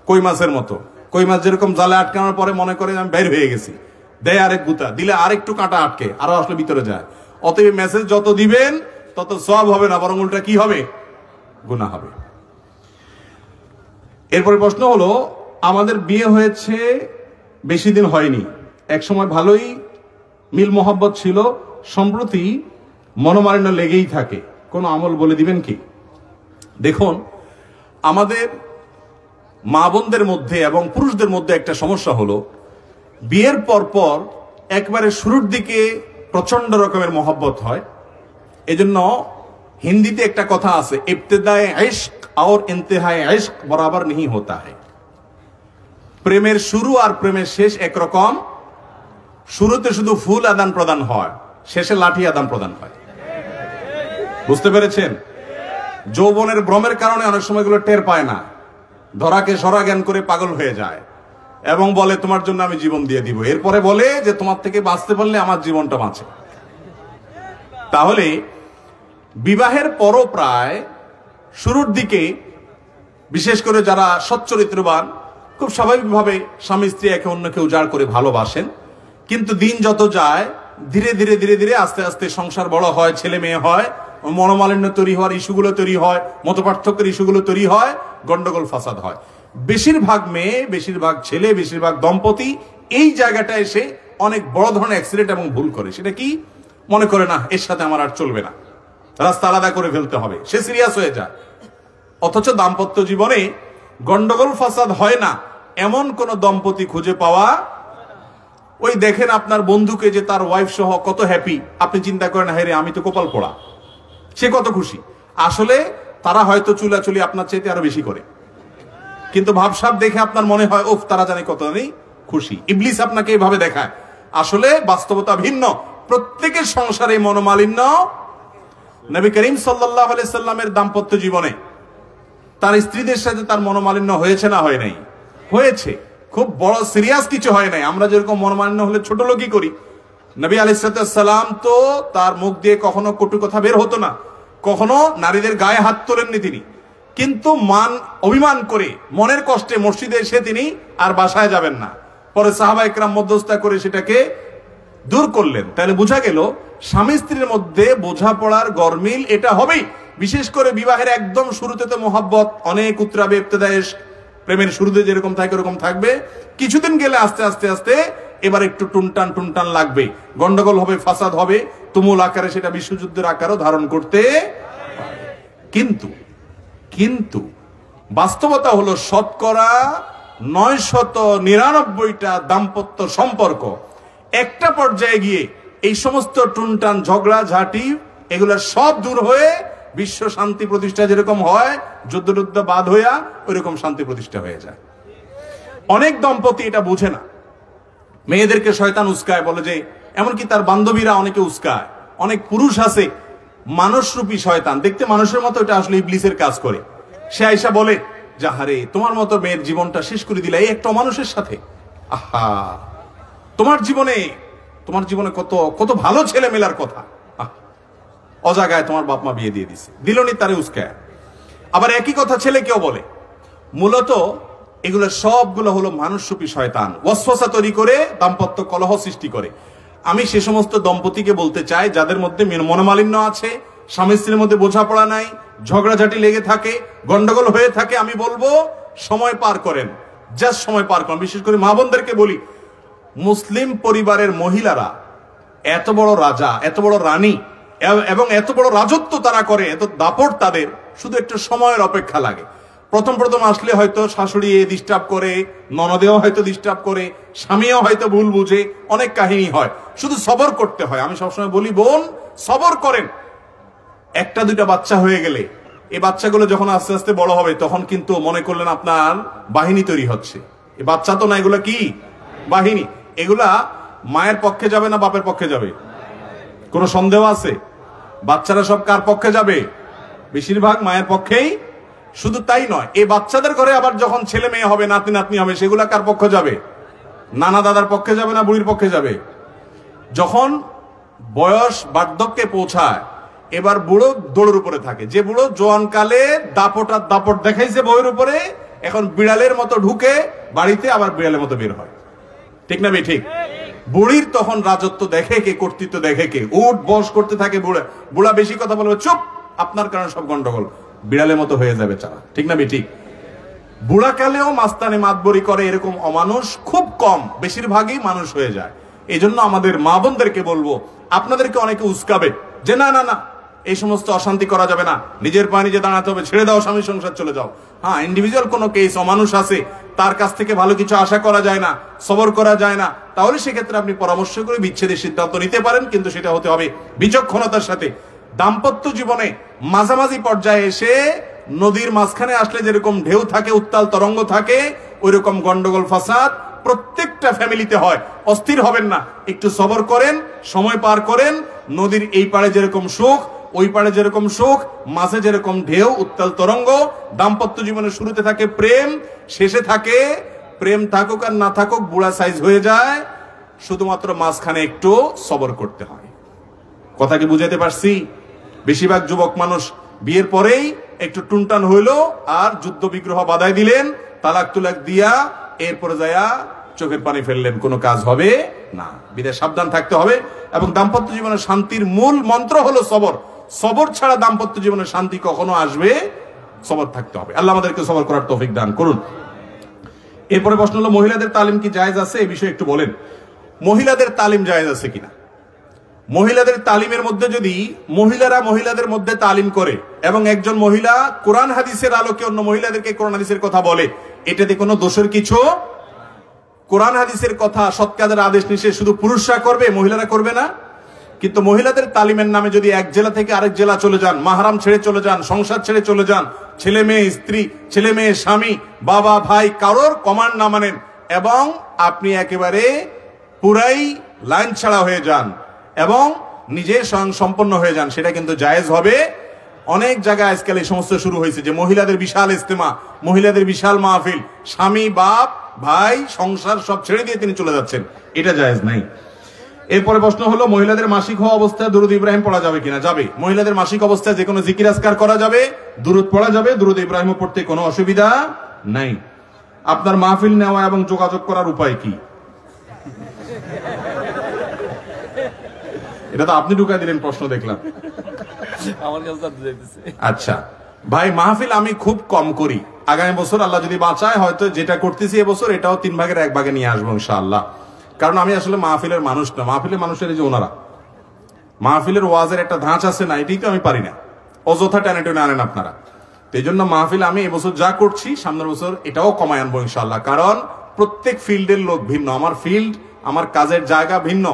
কই মাছের মতো, কই মাছ যেরকম জালে আটকানোর পরে মনে করে আমি বের হয়ে গেছি, দেয় আরেক গুতা, দিলে আরেকটু কাঁটা আটকে আরো আসলে ভিতরে যায়। অতএব মেসেজ যত দিবেন তত সওয়াব হবে না, বরং উল্টা কি হবে? গুনাহ হবে। এরপরে প্রশ্ন হলো, আমাদের বিয়ে হয়েছে বেশি দিন হয়নি, এক সময় ভালোই মিল মোহাব্বত ছিল, সম্প্রতি মনোমালিন্য লেগেই থাকে, কোন আমল বলে দিবেন কি? দেখুন, আমাদের মা বোনদের মধ্যে এবং পুরুষদের মধ্যে একটা সমস্যা হলো, বিয়ের পর একবারে শুরুর দিকে প্রচন্ড রকমের মোহাব্বত হয়। এজন্য হিন্দিতে একটা কথা আছে, ইবতিদায়ে ইশক और इंतहाए इश्क बराबर नहीं होता है। প্রেমের শুরু আর প্রেমের শেষ একরকম। শুরুতে শুধু ফুল আদান প্রদান হয়, শেষে লাঠি আদান প্রদান হয়। বুঝতে পেরেছেন? যৌবনের ভ্রমের কারণে অনেক সময় গুলো টের পায় না, ধরাকে সরা জ্ঞান করে পাগল হয়ে যায় এবং বলে তোমার জন্য আমি জীবন দিয়ে দিব, এরপরে বলে যে তোমার থেকে বাঁচতে পারলে আমার জীবনটা বাঁচে। তাহলে বিবাহের পরও প্রায় শুরুর দিকে, বিশেষ করে যারা সচ্চরিত্রবান, খুব স্বাভাবিকভাবে স্বামী স্ত্রী একে অন্যকে উজাড় করে ভালোবাসেন, কিন্তু দিন যত যায় ধীরে ধীরে আস্তে আস্তে সংসার বড় হয়, ছেলে মেয়ে হয়, মনোমালিন্য তৈরি হওয়ার ইস্যুগুলো তৈরি হয়, মতপার্থক্যের ইস্যুগুলো তৈরি হয়, গন্ডগোল ফাসাদ হয়। বেশিরভাগ মেয়ে, বেশিরভাগ ছেলে, বেশিরভাগ দম্পতি এই জায়গাটা এসে অনেক বড় ধরনের অ্যাক্সিডেন্ট এবং ভুল করে। সেটা কি? মনে করে না এর সাথে আমার আর চলবে না, রাস্তা আলাদা করে ফেলতে হবে, সে সিরিয়াস হয়ে যায়। অথচ দাম্পত্য জীবনে গন্ডগোল ফাসাদ হয় না এমন কোন দম্পতি খুঁজে পাওয়া। ওই দেখেন আপনার বন্ধুকে যে তার ওয়াইফ সহ কত হ্যাপি, আপনি চিন্তা করেন হ্যাঁ রে আমি তো কপাল পোড়া, সে কত খুশি। আসলে তারা হয়তো চুলাচুলি আপনার চাইতে আরো বেশি করে, কিন্তু ভাবসাব দেখে আপনার মনে হয় ওফ তারা জানে কত খুশি। ইবলিস আপনাকে এইভাবে দেখায়, আসলে বাস্তবতা ভিন্ন। প্রত্যেকের সংসারে মনোমালিন্য নবী করিম সাল্লাল্লাহু আলাইহি সাল্লামের দাম্পত্য জীবনে তার স্ত্রীদের সাথে তার মনোমালিন্য হয়েছে না হয় নাই? হয়েছে। খুব বড় সিরিয়াস কিছু হয় নাই। আমরা যেরকম মনোমালিন্য হলে ছোট লোকই করি, নবী আলাইহিস সালাম তো তার মুখ দিয়ে কখনো কটু কথা বের হতো না, কখনো নারীদের গায়ে হাত তোলেননি তিনি। কিন্তু অভিমান করে মনের কষ্টে মসজিদে এসে তিনি আর বাসায় যাবেন না। পরে সাহাবা ইকরাম মধ্যস্থতা করে সেটাকে দূর করলেন। তাহলে বোঝা গেল স্বামী স্ত্রীর মধ্যে বোঝাপড়ার গরমিল এটা হবেই। বিশেষ করে বিবাহের একদম শুরুতে তো মোহাব্বত অনেক উতরাবে, ইবতেদায়ে প্রেমের শুরুতে যেরকম থাকে ওরকম থাকবে। কিছুদিন গেলে আস্তে আস্তে আস্তে এবার একটু টুনটান লাগবে, গন্ডগোল হবে, ফাসাদ হবে, তুমুল আকারে সেটা বিশ্বযুদ্ধের আকারও ধারণ করতে। কিন্তু বাস্তবতা হলো শতকরা 999টা দাম্পত্য সম্পর্ক একটা পর্যায়ে গিয়ে এই সমস্ত টুনটান, ঝগড়া ঝাঁটি এগুলা সব দূর হয়ে বিশ্ব শান্তি প্রতিষ্ঠা যেরকম হয়, যুদ্ধ বাদ হইয়া ওইরকম শান্তি প্রতিষ্ঠা হয়ে যায়। অনেক দম্পতি এটা বুঝে না, মেয়েদেরকে শয়তান উস্কায়, বলে যে এমনকি তার বান্ধবীরা অনেকে উস্কায়। অনেক পুরুষ আছে মানুষরূপী শয়তান, দেখতে মানুষের মতো, এটা আসলে ইবলিসের কাজ করে। সে আইসা বলে, যাহারে তোমার মতো মেয়ের জীবনটা শেষ করে দিলা এই একটা মানুষের সাথে। আহা, তোমার জীবনে কত ভালো ছেলে মেলার কথা, অজাগায় তোমার বাপ মা বিয়ে দিয়ে দিছে, দিলনি তারে উস্কায়। আবার একই কথা ছেলে কেউ বলে। মূলত এগুলো সবগুলো হলো মানুষরূপী শয়তান, ওয়াসওয়াসা তৈরি করে দাম্পত্য কলহ সৃষ্টি করে। আমি সে সমস্ত দম্পতিকে বলতে চাই যাদের মধ্যে মনোমালিন্য আছে, স্বামী স্ত্রীর মধ্যে বোঝাপড়া নাই, ঝগড়াঝাটি লেগে থাকে, গন্ডগোল হয়ে থাকে, আমি বলবো সময় পার করেন, জাস্ট সময় পার করেন। বিশেষ করে মা বোনদেরকে বলি, মুসলিম পরিবারের মহিলারা এত বড় রাজা, এত বড় রানী এবং এত বড় রাজত্ব তারা করে, এত দাপট তাদের, শুধু একটু সময়ের অপেক্ষা লাগে। প্রথম আসলে হয়তো শাশুড়ি ডিস্টার্ব করে, ননদেও হয়তো ডিস্টার্ব করে, স্বামীও হয়তো ভুল বুঝে, অনেক কাহিনী হয়, শুধু সবর করতে হয়। আমি সবসময় বলি, বোন সবর করেন। একটা দুইটা বাচ্চা হয়ে গেলে এই বাচ্চাগুলো যখন আস্তে আস্তে বড় হবে তখন কিন্তু মনে করলেন আপনার বাহিনী তৈরি হচ্ছে। এই বাচ্চা তো না, এগুলা কি বাহিনী। এগুলা মায়ের পক্ষে যাবে না বাপের পক্ষে যাবে? কোনো সন্দেহ আছে? বাচ্চারা সব কার পক্ষে যাবে? বেশিরভাগ মায়ের পক্ষেই। শুধু তাই নয়, এই বাচ্চাদের ঘরে আবার যখন ছেলে মেয়ে হবে, নাতি নাতনি হবে, সেগুলা কার পক্ষে যাবে? নানা দাদার পক্ষে যাবে না বুড়ির পক্ষে যাবে? যখন বয়স বার্ধক্যে পৌঁছায়, এবার বুড়ো দৌড়ের উপরে থাকে। যে বুড়ো জোয়ানকালে দাপট দেখাইছে বউয়ের উপরে, এখন বিড়ালের মতো ঢুকে বাড়িতে, আবার বিড়ালের মতো বের হয়। ঠিক না? ঠিক। বুড়ির তখন রাজত্ব দেখে কে, কর্তৃত্ব দেখে কে, উঠ বস করতে থাকে বুড়া বেশি কথা বলবে, চুপ, আপনার কারণে সব গন্ডগোল, বিড়ালের মতো হয়ে যাবে চারা। ঠিক না? ঠিক। বুড়া কালেও মাস্তানি মাতবরি করে এরকম অমানুষ খুব কম, বেশিরভাগই মানুষ হয়ে যায়। এই জন্য আমাদের মা বোনদেরকে বলবো, আপনাদেরকে অনেকে উস্কাবে যে না না না এই সমস্ত অশান্তি করা যাবে না, নিজের পা নিজে দাঁড়াতে হবে, ছেড়ে দাও, স্বামী সংসার চলে যাও। হ্যাঁ, ইন্ডিভিজুয়াল কোনো কেস, অমানুষ আছে, তার কাছ থেকে ভালো কিছু আশা করা যায় না, সবর করা যায় না, তাহলে সেক্ষেত্রে আপনি পরামর্শ করে বিচ্ছেদের সিদ্ধান্ত নিতে পারেন, কিন্তু সেটা হতে হবে বিচক্ষণতার সাথে। দাম্পত্য জীবনে মাঝামাঝি পর্যায়ে এসে নদীর মাঝখানে আসলে যেরকম ঢেউ থাকে, উত্তাল তরঙ্গ থাকে, ওই রকম গন্ডগোল ফাসাদ প্রত্যেকটা ফ্যামিলিতে হয়। অস্থির হবেন না, একটু সবর করেন, সময় পার করেন। নদীর এই পাড়ে যেরকম সুখ, ওই পাড়ে যেরকম সুখ, মাঝে যেরকম ঢেউ, উত্তাল তরঙ্গ। দাম্পত্য জীবনের শুরুতে থাকে প্রেম, শেষে থাকে প্রেম, থাকুক আর না থাকুক বুড়া সাইজ হয়ে যায়, শুধুমাত্র মাঝখানে একটু সবর করতে হয়। কথা কি বুঝাতে পারছি? বেশিরভাগ যুবক মানুষ বিয়ের পরেই একটু টুনটান হইলো আর যুদ্ধ বিগ্রহ বাধাই দিলেন, তালাক তুলাক দিয়া এরপরে যায়া চোখের পানি ফেললেন, কোনো কাজ হবে না। বিদায় সাবধান থাকতে হবে। এবং দাম্পত্য জীবনের শান্তির মূল মন্ত্র হলো সবর। সবর ছাড়া দাম্পত্য জীবনের শান্তি কখনো আসবে? সবর থাকতে হবে। আল্লাহ আমাদেরকে সবর করার তৌফিক দান করুন। এরপরে প্রশ্ন হলো, মহিলাদের তালিম কি জায়েজ আছে? এই বিষয়ে একটু বলেন। মহিলাদের তালিম জায়েজ আছে কিনা? মহিলাদের তালিমের মধ্যে যদি মহিলারা মহিলাদের মধ্যে তালিম করে এবং একজন মহিলা কোরআন হাদিসের আলোকে অন্য মহিলাদেরকে কোরআন হাদিসের কথা বলে, এটাতে কোনো দোষের কিছু। কোরআন হাদিসের কথা, সৎ কাজের আদেশ নিষেধ শুধু পুরুষরা করবে, মহিলারা করবে না। কিন্তু মহিলাদের তালিমের নামে যদি এক জেলা থেকে আরেক জেলা চলে যান, মাহরাম ছেড়ে চলে যান, সংসার ছেড়ে চলে যান, ছেলে মেয়ে স্ত্রী, ছেলে মেয়ে স্বামী, বাবা ভাই, কারোর কমান্ড না মানেন এবং আপনি একেবারে পুরাই লাইন ছাড়া হয়ে যান এবং নিজে স্বয়ং সম্পন্ন হয়ে যান, সেটা কিন্তু জায়েজ হবে। অনেক জায়গায় আজকাল এই সমস্ত শুরু হয়েছে যে মহিলাদের বিশাল ইস্তেমা, মহিলাদের বিশাল মাহফিল, স্বামী বাপ ভাই সংসার সব ছেড়ে দিয়ে তিনি চলে যাচ্ছেন, এটা জায়েজ নাই। এরপরে প্রশ্ন হলো মহিলাদের মাসিক হওয়া অবস্থায় দুরূদ ইব্রাহিম পড়া যাবে কিনা? যাবে। মহিলাদের মাসিক অবস্থায় যে কোনো জিকির আজকার করা যাবে, দুরূদ পড়া যাবে, দুরূদ ইব্রাহিম পড়তে কোনো অসুবিধা নাই। আপনার মাহফিল নেওয়া এবং যোগাযোগ করার উপায় কি? এটা তো আপনি ঢুকাই দিলেন প্রশ্ন, দেখলাম। আচ্ছা ভাই, মাহফিল আমি খুব কম করি। আগামী বছর আল্লাহ যদি বাঁচায় হয়তো যেটা করতেছি এবছর এটাও 3 ভাগের 1 ভাগে নিয়ে আসবো ইনশাআল্লাহ। কারণ আমি আসলে মাহফিলের মানুষ না। মাহফিলের মানুষের যে ওনারা মাহফিলের ওয়াজের একটা ধাঁচ আছে না, এটাই তো আমি পারি না। অযথা টেনে টেনে আনেন আপনারা। এই জন্য মাহফিল আমি এবছর যা করছি সামনের বছর এটাও কমায় আনবো ইনশাআল্লাহ। কারণ প্রত্যেক ফিল্ডের লোক ভিন্ন, আমার ফিল্ড আমার কাজের জায়গা ভিন্ন।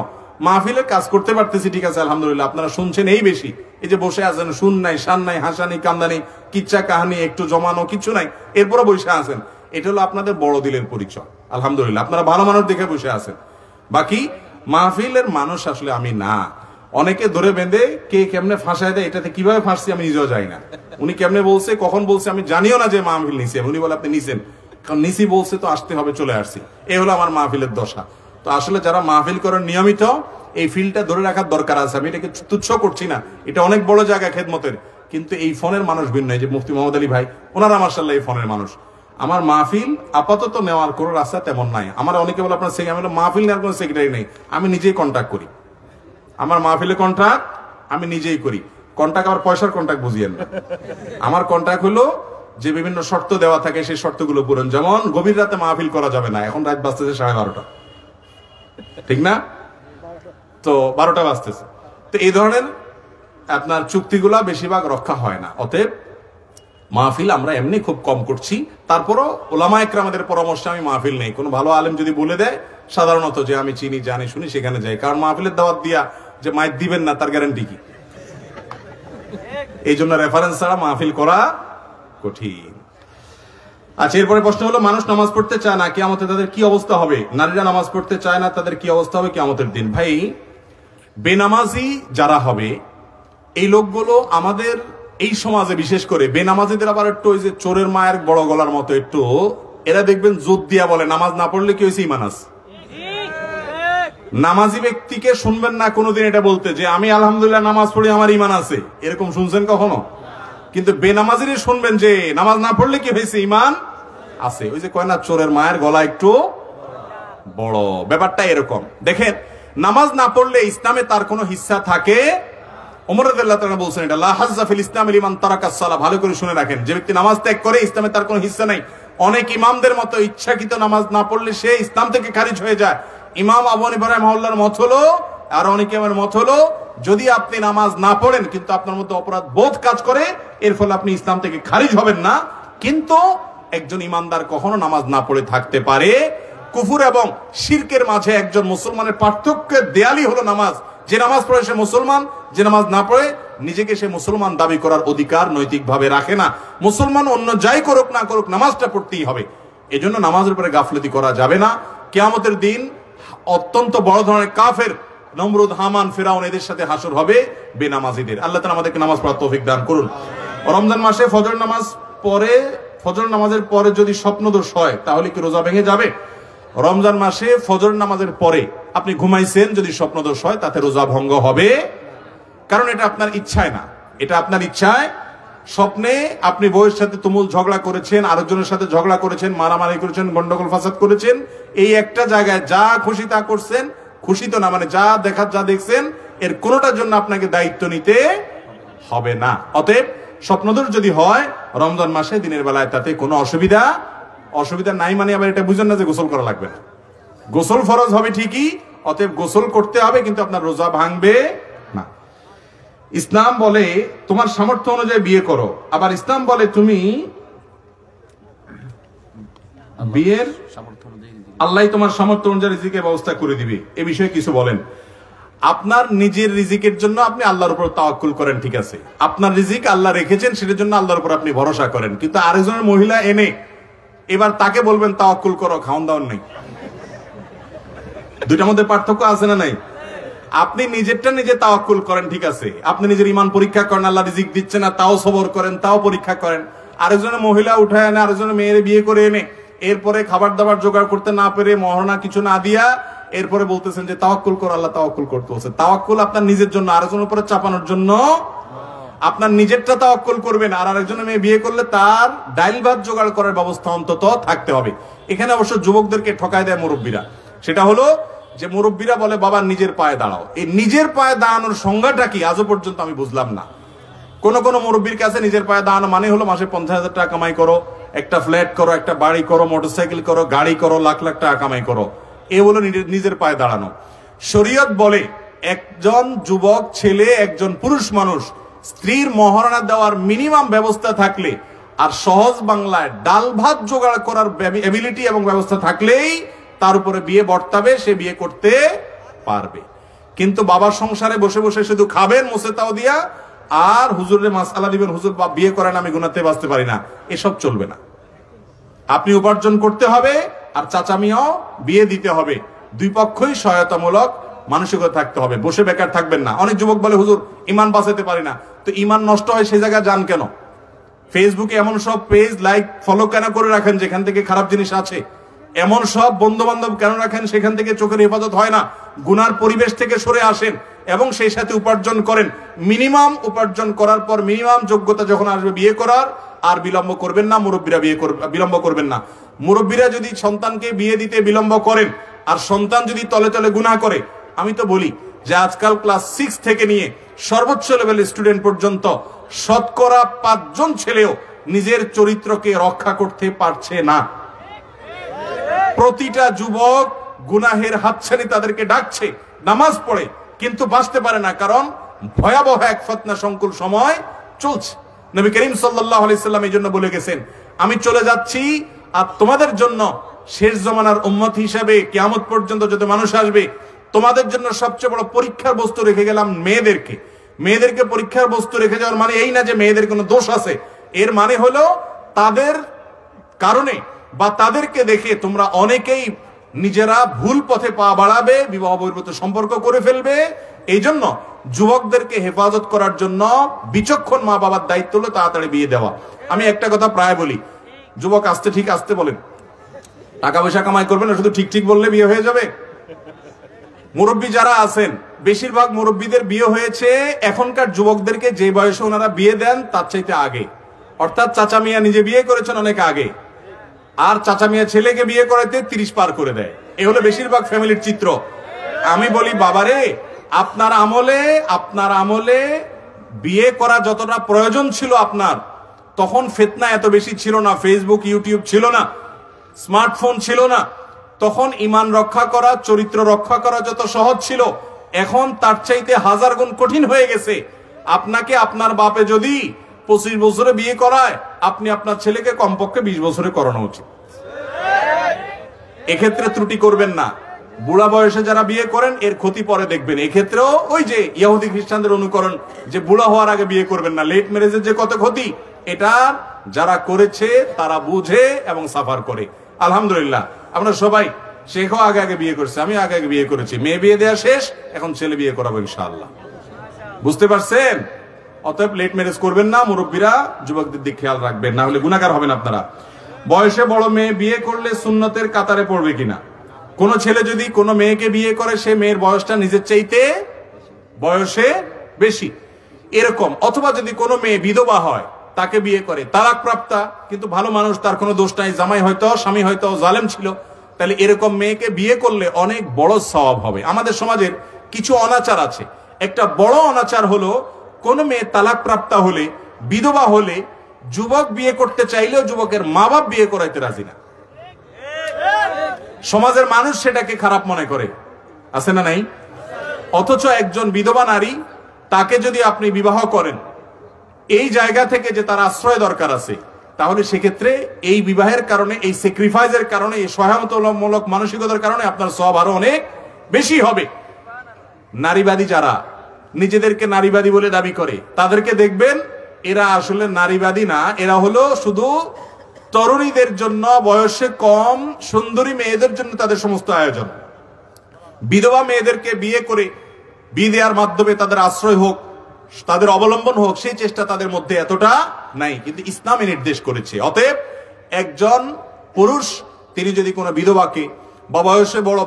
মাহফিলের কাজ করতে পারতেছি ঠিক আছে আলহামদুলিল্লাহ, আপনারা শুনছেন এই বেশি। এই যে বসে আছেন, শুন নাই শান নাই, হাসানি কান্দানি, কিচ্ছা কাহানি একটু জমানো কিছু নাই, এরপরে বসে আছেন, এটা হলো আপনাদের বড় দিলের পরিচয় আলহামদুলিল্লাহ। আপনারা ভালো মানুষ দেখে বসে আছেন। বাকি মাহফিলের মানুষ আসলে আমি না। অনেকে ধরে বেঁধে কে কেমনে ফাঁসায় দেয়, এটাতে কিভাবে ফাঁসছি আমি নিজেও যাই না। উনি কেমনে বলছে কখন বলছে আমি জানিও না যে মাহফিল নিছে। উনি বলে আপনি নিছেন, কারণ নিছি বলছে তো আসতে হবে, চলে আসছি। এই হলো আমার মাহফিলের দশা। তো আসলে যারা মাহফিল করেন নিয়মিত, এই ফিল্ডটা ধরে রাখার দরকার আছে। আমি এটাকে তুচ্ছ করছি না, এটা অনেক বড় জায়গা খেদমতের। কিন্তু এই ফোনের মানুষ ভিন্ন। এই যে মুফতি মোহাম্মদ আলী ভাই, ওনারা মাশাআল্লাহ এই ফোনের মানুষ। আমার মাহফিল আপাতত নেওয়ার কোনো রাস্তা তেমন নাই। আমার অনেকে বলে আপনার আমি মাহফিল নেওয়ার কোনো সেক্রেটারি নেই, আমি নিজেই কন্ট্যাক্ট করি। আমার মাহফিলে কন্ট্রাক্ট আমি নিজেই করি। কন্ট্রাক্ট আমার পয়সার কন্ট্রাক্ট বুঝিয়েন। আমার কন্ট্রাক্ট হলো যে বিভিন্ন শর্ত দেওয়া থাকে সেই শর্তগুলো পূরণ। যেমন গভীর রাতে মাহফিল করা যাবে না, এখন রাত বাজতেছে 12:30, ঠিক না? তো 12টা বাজতেছে। তো এই ধরনের আপনার চুক্তিগুলা বেশিরভাগ রক্ষা হয় না। অতএব মাহফিল আমরা এমনি খুব কম করছি। তারপরও ওলামা ইকরামদের পরামর্শে আমি মাহফিল নেই। কোনো ভালো আলেম যদি বলে দেয় সাধারণত যে আমি চিনি জানি শুনি সেখানে যাই। কারণ মাহফিলের দাওয়াত দিয়া যে মাইক দিবেন না তার গ্যারান্টি কি? এই জন্য রেফারেন্স ছাড়া মাহফিল করা কঠিন। আচ্ছা, এরপরে প্রশ্ন হলো মানুষ নামাজ পড়তে চায় না, কিয়ামতে তাদের কি অবস্থা হবে? নারীরা নামাজ পড়তে চায় না, তাদের কি অবস্থা হবে কিয়ামতের দিন? ভাই, বেনামাজি যারা হবে এই লোকগুলো আমাদের এই সমাজে বিশেষ করে বেনামাজিদের আবার একটু ওই যে চোরের মায়ের বড় গলার মতো একটু, এরা দেখবেন জোর দিয়া বলে নামাজ না পড়লে কি হয়েছে? ঈমান আছে। নামাজি ব্যক্তিকে শুনবেন না কোনোদিন এটা বলতে যে আমি আলহামদুলিল্লাহ নামাজ পড়ি আমার ঈমান আছে, এরকম শুনছেন কখনো? কিন্তু বেনামাজিরই শুনবেন যে নামাজ না পড়লে কি হয়েছে? ঈমান আছে। ওই যে কয় না চোরের মায়ের গলা একটু বড়, ব্যাপারটা এরকম। দেখেন, নামাজ না পড়লে ইসলামে তার কোনো হিস্সা থাকে? ওমর রাদিয়াল্লাহু তাআলা বলছেন এটা লা হাজ্জা ফিল ইসলামি লিমান তারাকাস সালাহ। ভালো করে শুনে রাখেন, যে ব্যক্তি নামাজ ত্যাগ করে ইসলামে তার কোনো হিস্সা নাই। অনেক ইমামদের মতো ইচ্ছাকৃত নামাজ না পড়লে সে ইসলাম থেকে খারিজ হয়ে যায়। ইমাম আবু হানিফা রাহিমাহুল্লাহর মত হলো, আর অনেকে আমার মত হলো, যদি আপনি নামাজ না পড়েন কিন্তু আপনার মধ্যে অপরাধ বোধ কাজ করে, এর ফলে আপনি ইসলাম থেকে খারিজ হবেন না। কিন্তু একজন ইমানদার কখনো নামাজ না পড়ে থাকতে পারে। কুফর এবং শিরকের মাঝে একজন মুসলমানের পার্থক্যের দেয়ালই হলো নামাজ। যে নামাজ পড়ে সে মুসলমান, যে নামাজ না পড়ে নিজেকে সে মুসলমান দাবি করার অধিকার নৈতিকভাবে রাখে না। মুসলমান অন্য যাই করুক না করুক নামাজটা পড়তেই হবে। এজন্য নামাজের উপরে গাফলতি করা যাবে না। কিয়ামতের দিন অত্যন্ত বড় ধরনের কাফের, নমরুদ, হামান, ফিরাউন, এদের সাথে হাসর হবে বেনামাজিদের। আল্লাহ তাআলা আমাদেরকে নামাজ পড়ার তৌফিক দান করুন। রমজান মাসে ফজর নামাজের পরে যদি স্বপ্নদোষ হয় তাহলে কি রোজা ভেঙে যাবে? রমজান মাসে ফজর নামাজের পরে আপনি ঘুমাইছেন, যদি স্বপ্নদোষ হয় তাতে রোজা ভঙ্গ হবে। কারণ এটা আপনার ইচ্ছায় না, এটা আপনার ইচ্ছায়। স্বপ্নে আপনি বউয়ের সাথে তুমুল ঝগড়া করেছেন, আরেকজনের সাথে ঝগড়া করেছেন, মারামারি করেছেন, গন্ডগোল ফাসাদ করেছেন, এই একটা জায়গায় যা খুশি তা করছেন। খুশি তো না, মানে যা দেখার যা দেখছেন, এর কোনোটার জন্য আপনাকে দায়িত্ব নিতে হবে না। অতএব স্বপ্নদোষ যদি হয় রমজান মাসে দিনের বেলায় তাতে কোনো অসুবিধা নাই। মানে আবার এটা বুঝেন না যে গোসল করা লাগবে না। গোসল ফরজ হবে ঠিকই, অতএব গোসল করতে হবে, কিন্তু আপনার রোজা ভাঙবে না। ইসলাম বলে তোমার সামর্থ্য অনুযায়ী বিয়ে করো, আবার ইসলাম বলে তুমি বিয়ের আল্লাহ তোমার সামর্থ্য অনুযায়ী রিজিকের ব্যবস্থা করে দিবে। এ বিষয়ে কিছু বলেন। আপনার নিজের রিজিকের জন্য আপনি আল্লাহর উপর তাওয়াক্কুল করেন, ঠিক আছে। আপনার রিজিক আল্লাহ রেখেছেন, সেটার জন্য আল্লাহর উপর আপনি ভরসা করেন। কিন্তু আরেকজনের মহিলা এনে এবার তাকে বলবেন তাওয়াক্কুল করো, খাওন দাওয়ান নেই। দুইটার মধ্যে পার্থক্য আছে না নাই? আপনি নিজেরটা নিজে তাওয়াক্কুল করেন, ঠিক আছে, আপনি নিজের ইমান পরীক্ষা করেন, আল্লাহ রিজিক দিচ্ছে না তাও সবর করেন, তাও পরীক্ষা করেন। আরেকজনের মহিলা উঠায় এনে, আরেকজনের মেয়েরে বিয়ে করে এনে, এরপরে খাবার দাবার জোগাড় করতে না পেরে মহারণা কিছু না দিয়া এরপরে বলতেছেন যে তাওয়াক্কুল কর, আল্লাহ তাওয়াক্কুল করতে বলছে। তাওয়াক্কুল আপনার নিজের জন্য, আরেকজনের উপরে চাপানোর জন্য। আপনার নিজেরটা তাওয়াক্কুল করবেন, আর আরেকজনের মেয়ে বিয়ে করলে তার ডাইল ভাত জোগাড় করার ব্যবস্থা অন্তত থাকতে হবে। এখানে অবশ্য যুবকদেরকে ঠকায় দেয় মুরব্বীরা। সেটা হলো যে মুরব্বীরা বলে বাবা নিজের পায়ে দাঁড়াও। এই নিজের পায়ে দাঁড়ানোর সংজ্ঞাটা কি আজও পর্যন্ত আমি বুঝলাম না। কোন কোন মুরব্বীর কাছে নিজের পায়ে দাঁড়ানো মানে হলো মাসে 50,000 টাকা কামাই করো, একটা ফ্ল্যাট করো, একটা বাড়ি করো, মোটরসাইকেল করো, গাড়ি করো, লাখ লাখ টাকা কামাই করো। এ হলো নিজের পায়ে দাঁড়ানো। শরীয়ত বলে একজন যুবক ছেলে, একজন পুরুষ মানুষ স্ত্রীর মহারণা দেওয়ার মিনিমাম ব্যবস্থা থাকলে, আর সহজ বাংলায় ডাল ভাত জোগাড় করার এবিলিটি এবং ব্যবস্থা থাকলেই তার উপরে বিয়ে বর্তাবে, সে বিয়ে করতে পারবে। কিন্তু বাবার সংসারে বসে বসে শুধু খাবেন মুছে তাও দিয়া, আর হুজুরের মাসআলা দিবেন, হুজুর বিয়ে করেন আমি গুনাতে বাঁচতে পারি না, এসব চলবে না। আপনি উপার্জন করতে হবে, আর চাচামিয়াও বিয়ে দিতে হবে। দুই পক্ষই সহায়তামূলক মানসিকতা থাকতে হবে, বসে বেকার থাকবেন না। অনেক যুবক বলে হুজুর ইমান বাঁচাতে পারি না, তো ইমান নষ্ট হয় সেই জায়গায় যান কেন? ফেসবুকে এমন সব পেজ লাইক ফলো কেন করে রাখেন যেখান থেকে খারাপ জিনিস আছে? এমন সব বন্ধু বান্ধব কেন রাখেন সেখান থেকে চোখের হেফাজত হয় না? গুনার পরিবেশ থেকে সরে আসেন এবং সেই সাথে উপার্জন করেন। মিনিমাম উপার্জন করার পর মিনিমাম যোগ্যতা যখন আসবে বিয়ে করার, আর বিলম্ব করবেন না। মুরব্বীরা বিলম্ব করবেন না। মুরব্বীরা যদি সন্তানকে বিয়ে দিতে বিলম্ব করেন, আর সন্তান যদি তলে তলে গুনাহ করে, আমি তো বলি যে আজকাল ক্লাস 6 থেকে নিয়ে সর্বোচ্চ লেভেলের স্টুডেন্ট পর্যন্ত শতকরা 5 জন ছেলেও নিজের চরিত্রকে রক্ষা করতে পারছে না। প্রতিটা যুবক গুনাহের হাতছানি তাদেরকে ডাকছে, নামাজ পড়ে কিন্তু বাঁচতে পারে না, কারণ ভয়াবহ এক ফিতনা সংকুল সময় চলছে। নবী করিম সাল্লাল্লাহু আলাইহি সাল্লাম এই জন্য বলে গেছেন, আমি চলে যাচ্ছি আর তোমাদের জন্য শেষ জমানার উম্মত হিসেবে কিয়ামত পর্যন্ত যত মানুষ আসবে, তোমাদের জন্য সবচেয়ে বড় পরীক্ষার বস্তু রেখে গেলাম মেয়েদেরকে। মেয়েদেরকে পরীক্ষার বস্তু রেখে যাওয়ার মানে এই না যে মেয়েদের কোনো দোষ আছে, এর মানে হলো তাদের কারণে বা তাদেরকে দেখে তোমরা অনেকেই নিজেরা ভুল পথে পা বাড়াবে, বিবাহ বহির্ভূত সম্পর্ক করে ফেলবে। এই জন্য যুবকদেরকে হেফাজত করার জন্য বিচক্ষণ মা বাবার দায়িত্ব হলো তাড়াতাড়ি বিয়ে দেওয়া। আমি একটা কথা প্রায় বলি, যুবক আস্তে ঠিক আস্তে বলেন, টাকা পয়সা কামাই করবেন না, শুধু ঠিক ঠিক বললে বিয়ে হয়ে যাবে? মুরব্বী যারা আছেন, বেশিরভাগ মুরব্বীদের বিয়ে হয়েছে এখনকার যুবকদেরকে যে বয়সে ওনারা বিয়ে দেন তার চাইতে আগে। অর্থাৎ চাচা মিয়া নিজে বিয়ে করেছেন অনেক আগে, আর চাচা মিয়া ছেলেকে বিয়ে করাইতে 30 পার করে দেয়। এ হলো বেশিরভাগ ফ্যামিলির চিত্র। আমি বলি বাবারে, আপনার আমলে বিয়ে করা যতটা প্রয়োজন ছিল আপনার, তখন ফিতনা এত বেশি ছিল না, ফেসবুক ইউটিউব ছিল না, স্মার্টফোন ছিল না, তখন ঈমান রক্ষা করা, চরিত্র রক্ষা করা যত সহজ ছিল, এখন তার চাইতে 1000 গুণ কঠিন হয়ে গেছে। আপনাকে আপনার বাপে যদি 25 বছরে বিয়ে করায়, আপনি আপনার ছেলেকে কমপক্ষে 20 বছরে করানো উচিত। এক্ষেত্রে ত্রুটি করবেন না। বুড়া বয়সে যারা বিয়ে করেন এর ক্ষতি পরে দেখবেন। এক্ষেত্রেও ওই যে ইহুদি খ্রিস্টানদের অনুকরণ, যে বুড়া হওয়ার আগে বিয়ে করবেন না, লেট ম্যারেজের যে কত ক্ষতি, এটা যারা করেছে তারা বুঝে এবং সাফার করে। আলহামদুলিল্লাহ আমরা সবাই, শেখও আগে আগে বিয়ে করছে, আমি আগে আগে বিয়ে করেছি, মেয়ে বিয়ে দেওয়া শেষ, এখন ছেলে বিয়ে করাবো ইনশাআল্লাহ। বুঝতে পারছেন? অতএব লেট ম্যারেজ করবেন না। মুরব্বীরা যুবকদের দিকে খেয়াল রাখবেন, না হলে গুনাহগার হবেন আপনারা। বয়সে বড় মেয়ে বিয়ে করলে সুন্নতের কাতারে পড়বে কিনা? কোন ছেলে যদি কোনো মেয়েকে বিয়ে করে, সে মেয়ের বয়সটা নিজের চাইতে বয়সে বেশি এরকম, অথবা যদি কোনো মেয়ে বিধবা হয় তাকে বিয়ে করে, তালাক প্রাপ্তা কিন্তু ভালো মানুষ, তার কোনো দোষ নাই, জামাই হয়তো স্বামী হয়তো জালেম ছিল, তাহলে এরকম মেয়েকে বিয়ে করলে অনেক বড় সওয়াব হবে। আমাদের সমাজের কিছু অনাচার আছে। একটা বড় অনাচার হলো, কোন মেয়ে তালাক প্রাপ্তা হলে, বিধবা হলে, যুবক বিয়ে করতে চাইলেও যুবকের মা বাপ বিয়ে করাইতে রাজি না। সমাজের মানুষ সেটাকে খারাপ মনে করে, আছে না নাই? অথচ একজন বিধবা নারী, তাকে যদি আপনি বিবাহ করেন এই জায়গা থেকে যে তার আশ্রয় দরকার আছে, তাহলে সেক্ষেত্রে এই বিবাহের কারণে, এই স্যাক্রিফাইসের কারণে, এই সহায়তামূলক মানসিকতার কারণে আপনার সওয়াব আরো অনেক বেশি হবে। নারীবাদী যারা নিজেদেরকে নারীবাদী বলে দাবি করে, তাদেরকে দেখবেন এরা আসলে নারীবাদী না, এরা হলো শুধু তরুণীদের জন্য, বয়সে কম সুন্দরী মেয়েদের জন্য তাদের সমস্ত আয়োজন। বিধবা মেয়েদেরকে বিয়ে করে বিদেয়ার মাধ্যমে তাদের আশ্রয় হোক, তাদের অবলম্বন হোক, সেই চেষ্টা তাদের মধ্যে এতটা নাই, কিন্তু ইসলামে নির্দেশ করেছে। অতএব একজন পুরুষ তিনি যদি কোনো বিধবাকে বা বয়সে বড়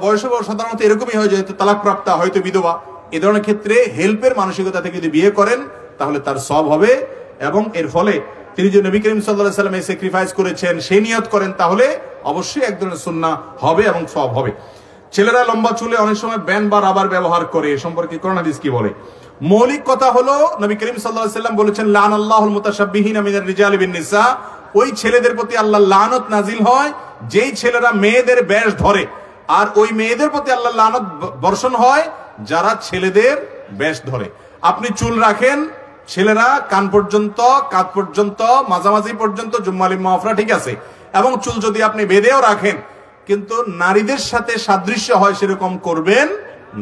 সাধারণত এরকমই হয়, যেহেতু তালাকপ্রাপ্তা, হয়তো বিধবা, এ ধরনের ক্ষেত্রে হেল্পের মানসিকতা থেকে যদি বিয়ে করেন তাহলে তার সব হবে, এবং এর ফলে তিনি যে নবী করিম সাল্লাল্লাহু আলাইহি ওয়াসাল্লাম স্যাক্রিফাইস করেছেন সেই নিয়ত করেন, তাহলে অবশ্যই এক ধরনের সুন্নাহ হবে এবং সব হবে। ছেলেরা লম্বা চুলে অনেক সময় ব্যান্ড বা রাবার ব্যবহার করে, সম্পর্কে কোরআন হাদিস কি বলে? মৌলিক কথা হলো নবী করিম সাল্লাল্লাহু আলাইহি ওয়াসাল্লাম বলেছেন, লানাল্লাহুল মুতাশাব্বিহিনা মিনার রিজালি বিন নিসা, ওই ছেলেদের প্রতি আল্লাহ লানত নাজিল হয় যেই ছেলেরা মেয়েদের বেশ ধরে, আর ওই মেয়েদের প্রতি আল্লাহ লানত বর্ষণ হয় যারা ছেলেদের বেশ ধরে। আপনি চুল রাখেন, ছেলেরা কান পর্যন্ত, কাঁধ পর্যন্ত, মাঝামাঝি পর্যন্ত, জুম্মালি মাফরা ঠিক আছে, এবং চুল যদি আপনি বেঁধেও রাখেন, কিন্তু নারীদের সাথে সাদৃশ্য হয় সেরকম করবেন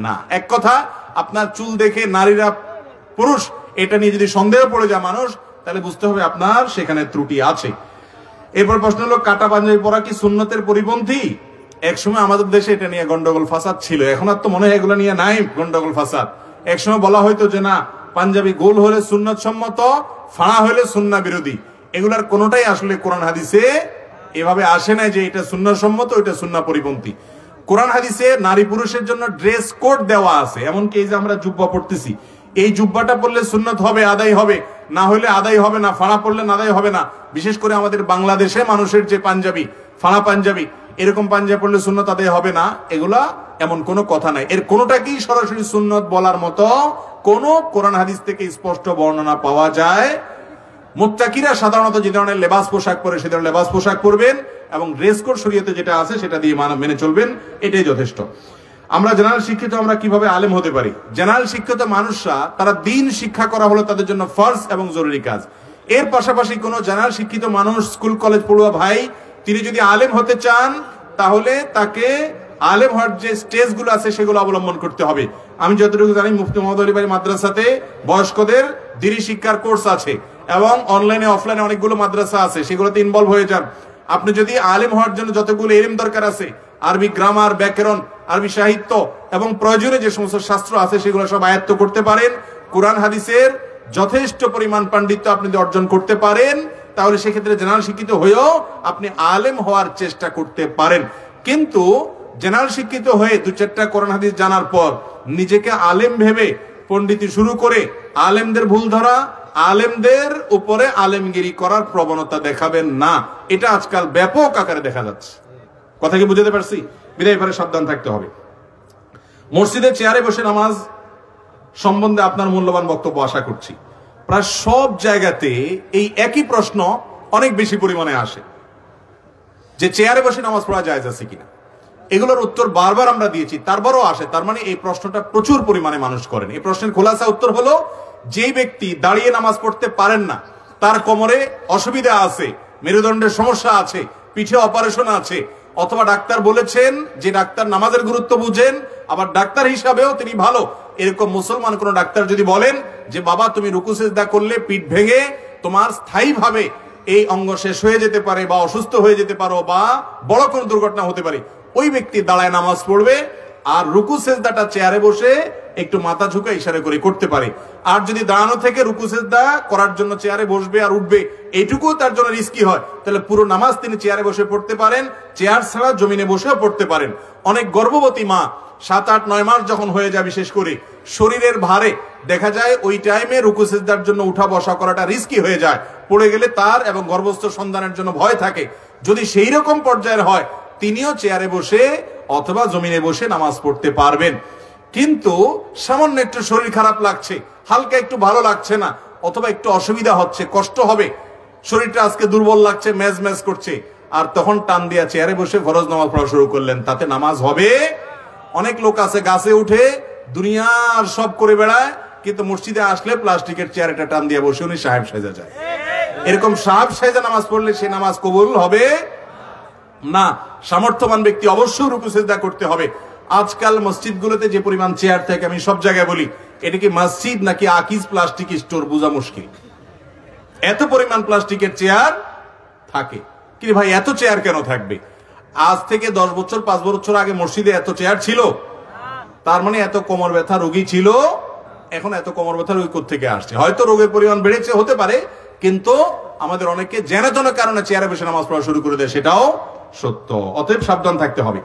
না। এক কথা, আপনার চুল দেখে নারীরা পুরুষ এটা নিয়ে যদি সন্দেহ পড়ে যায় মানুষ, তাহলে বুঝতে হবে আপনার সেখানে ত্রুটি আছে। এরপর প্রশ্ন হলো, কাটা পাঞ্জাবি পরা কি সুন্নতের পরিপন্থী? একসময় আমাদের দেশে এটা নিয়ে গন্ডগোল ফাসাদ ছিল, এখন আর তো মনে হয় এগুলো নিয়ে নাই গন্ডগোল ফাসাদ। একসময় বলা হয়তো যে না, পাঞ্জাবি গোল হলে সুন্নত সম্মত, ফাড়া হলে সুন্নাহ বিরোধী। এগুলার কোনোটাই আসলে কোরআন হাদিসে এভাবে আসে নাই যে এটা সুন্নাহ সম্মত, এটা সুন্নাহ পরিপন্থী। কোরআন হাদিসে নারী পুরুষের জন্য ড্রেস কোড দেওয়া আছে, এমনকি এই যে আমরা জুব্বা পড়তেছি, এই জুব্বাটা পড়লে সুন্নত হবে, আদায় হবে, না হলে আদায় হবে না, ফাড়া পড়লে আদায় হবে না। বিশেষ করে আমাদের বাংলাদেশে মানুষের যে পাঞ্জাবি, ফাড়া পাঞ্জাবি, এরকম পাঞ্জাবি পড়লে সুন্নত আদায় হবে না, এগুলা এমন কোনো কথা নাই। এর কোনোটাকেই সরাসরি সুন্নত বলার মতো কোন কোরআন হাদিস থেকে স্পষ্ট বর্ণনা পাওয়া যায়। মুত্তাকিরা সাধারণত যে ধরনের লেবাস পোশাক পরে সে ধরনের লেবাস পোশাক পরবেন, এবং ড্রেস কোড শরীয়তে যেটা আছে সেটা দিয়ে মেনে চলবেন, এটাই যথেষ্ট। আমরা জেনারেল শিক্ষিত, আমরা কিভাবে আলেম হতে পারি? জেনারেল শিক্ষিত মানুষরা, তারা দিন শিক্ষা করা হলো তাদের জন্য ফরজ এবং জরুরি কাজ। এর পাশাপাশি কোন জেনারেল শিক্ষিত মানুষ, স্কুল কলেজ পড়ুয়া ভাই, তিনি যদি আলেম হতে চান তাহলে তাকে আলেম হওয়ার যে স্টেজ গুলো আছে সেগুলো অবলম্বন করতে হবে। আমি যতটুকু জানি মুফতি মোহাম্মদ আলী ভাই মাদ্রাসাতে বয়স্কদের দিনী শিক্ষার কোর্স আছে, এবং অনলাইনে অফলাইনে অনেকগুলো মাদ্রাসা আছে, সেগুলোতে ইনভলভ হয়ে যান। আপনি যদি আলেম হওয়ার জন্য যতগুলো ইলম দরকার আছে, আরবি গ্রামার, ব্যাকরণ, আরবি সাহিত্য এবং প্রয়োজনে যে সমস্ত শাস্ত্র আছে সেগুলো সব আয়ত্ত করতে পারেন, কোরআন হাদিসের যথেষ্ট পরিমাণ পাণ্ডিত্য আপনি যদি অর্জন করতে পারেন, তাহলে সেক্ষেত্রে জেনারেল শিক্ষিত হয়েও আপনি আলেম হওয়ার চেষ্টা করতে পারেন। কিন্তু জেনারেল শিক্ষিত হয়ে দু চারটা কোরআন হাদিস জানার পর নিজেকে আলেম ভেবে পণ্ডিতি শুরু করে আলেমদের ভুল ধরা, আলেমদের উপরে আলেমগিরি করার প্রবণতা দেখাবেন না। এটা আজকাল ব্যাপক আকারে দেখা যাচ্ছে। কথা কি বুঝতে পারছি? বিদায় পরে সাবধান থাকতে হবে। মসজিদে চেয়ারে বসে নামাজ সম্বন্ধে আপনার মূল্যবান বক্তব্য আশা করছি। প্রায় সব জায়গাতে এই একই প্রশ্ন অনেক বেশি পরিমাণে আসে যে চেয়ারে বসে নামাজ পড়া জায়েজ আছে কিনা। এগুলোর উত্তর বারবার আমরা দিয়েছি, তারপরও আসে। তার মানে এই প্রশ্নটা প্রচুর পরিমাণে মানুষ করেন। এই প্রশ্নের খোলাসা উত্তর হলো, যে ব্যক্তি দাঁড়িয়ে নামাজ পড়তে পারেন না, তার কোমরে অসুবিধা আছে, মেরুদণ্ডের সমস্যা আছে, পিঠে অপারেশন আছে, অথবা ডাক্তার বলেছেন, যে ডাক্তার নামাজের গুরুত্ব বুঝেন, আবার ডাক্তার হিসাবেও তিনি ভালো, এরকম মুসলমান কোন ডাক্তার যদি বলেন যে বাবা তুমি রুকু সিজদা করলে পিঠ ভেঙে তোমার স্থায়ীভাবে এই অঙ্গ শেষ হয়ে যেতে পারে, বা অসুস্থ হয়ে যেতে পারো, বা বড় কোনো দুর্ঘটনা হতে পারে, ওই ব্যক্তি দাঁড়ায় নামাজ পড়বে, আর রুকু সিজদাটা চেয়ারে বসে একটু মাথা ঝুঁকে ইশারা করে করতে পারে। আর যদি দাঁড়ানো থেকে রুকু সিজদা করার জন্য চেয়ারে বসবে আর উঠবে, এইটুকু তার জন্য রিস্কি হয়, তাহলে পুরো নামাজ তিনি চেয়ারে বসে পড়তে পারেন, চেয়ার ছাড়া জমিনে বসেও পড়তে পারেন। অনেক গর্ভবতী মা 7, 8, 9 মাস যখন হয়ে যায়, বিশেষ করে শরীরের ভারে দেখা যায় ওই টাইমে রুকু সিজদার জন্য উঠা বসা করাটা রিস্কি হয়ে যায়, পড়ে গেলে তার এবং গর্ভস্থ সন্তানের জন্য ভয় থাকে। যদি সেই রকম পর্যায়ের হয়, তিনিও চেয়ারে বসে অথবা জমিনে বসে নামাজ পড়তে পারবেন। কিন্তু সামান্য একটু শরীর খারাপ লাগছে, হালকা একটু ভালো লাগছে না, অথবা একটু অসুবিধা হচ্ছে, কষ্ট হবে, শরীরটা আজকে দুর্বল লাগছে, ম্যাজ ম্যাজ করছে, আর তখন টান দিয়া চেয়ারে বসে ফরজ নামাজ পড়া শুরু করলেন, তাতে নামাজ হবে? অনেক লোক আছে গাছে উঠে দুনিয়ার সব করে বেড়ায়, কিন্তু মসজিদে আসলে প্লাস্টিকের চেয়ার একটা টান দিয়ে বসে উনি সাহেব সাজা যায়। এরকম সাহেব সাজা নামাজ পড়লে সে নামাজ কবুল হবে না। সামর্থ্যবান ব্যক্তি অবশ্যই রুকু সিজদা করতে হবে। আজকাল মসজিদগুলোতে যে পরিমাণ চেয়ার থাকে, আমি সব জায়গায় বলি, এটা কি মসজিদ নাকি আকিজ প্লাস্টিক স্টোর বোঝা মুশকিল। এত পরিমাণ প্লাস্টিকের চেয়ার থাকে, কি ভাই এত চেয়ার কেন থাকবে? আজ থেকে 10 বছর 5 বছর আগে মসজিদে এত চেয়ার ছিল? তার মানে এত কোমর ব্যথা রোগী ছিল, এখন এত কোমর ব্যথা রোগী কোত্থেকে আসছে? হয়তো রোগের পরিমাণ বেড়েছে, হতে পারে, কিন্তু আমাদের অনেকে জেনে জেনে কারণে চেয়ারে বসে নামাজ পড়া শুরু করে দেয়, সেটাও সত্য। অতএব সাবধান থাকতে হবে।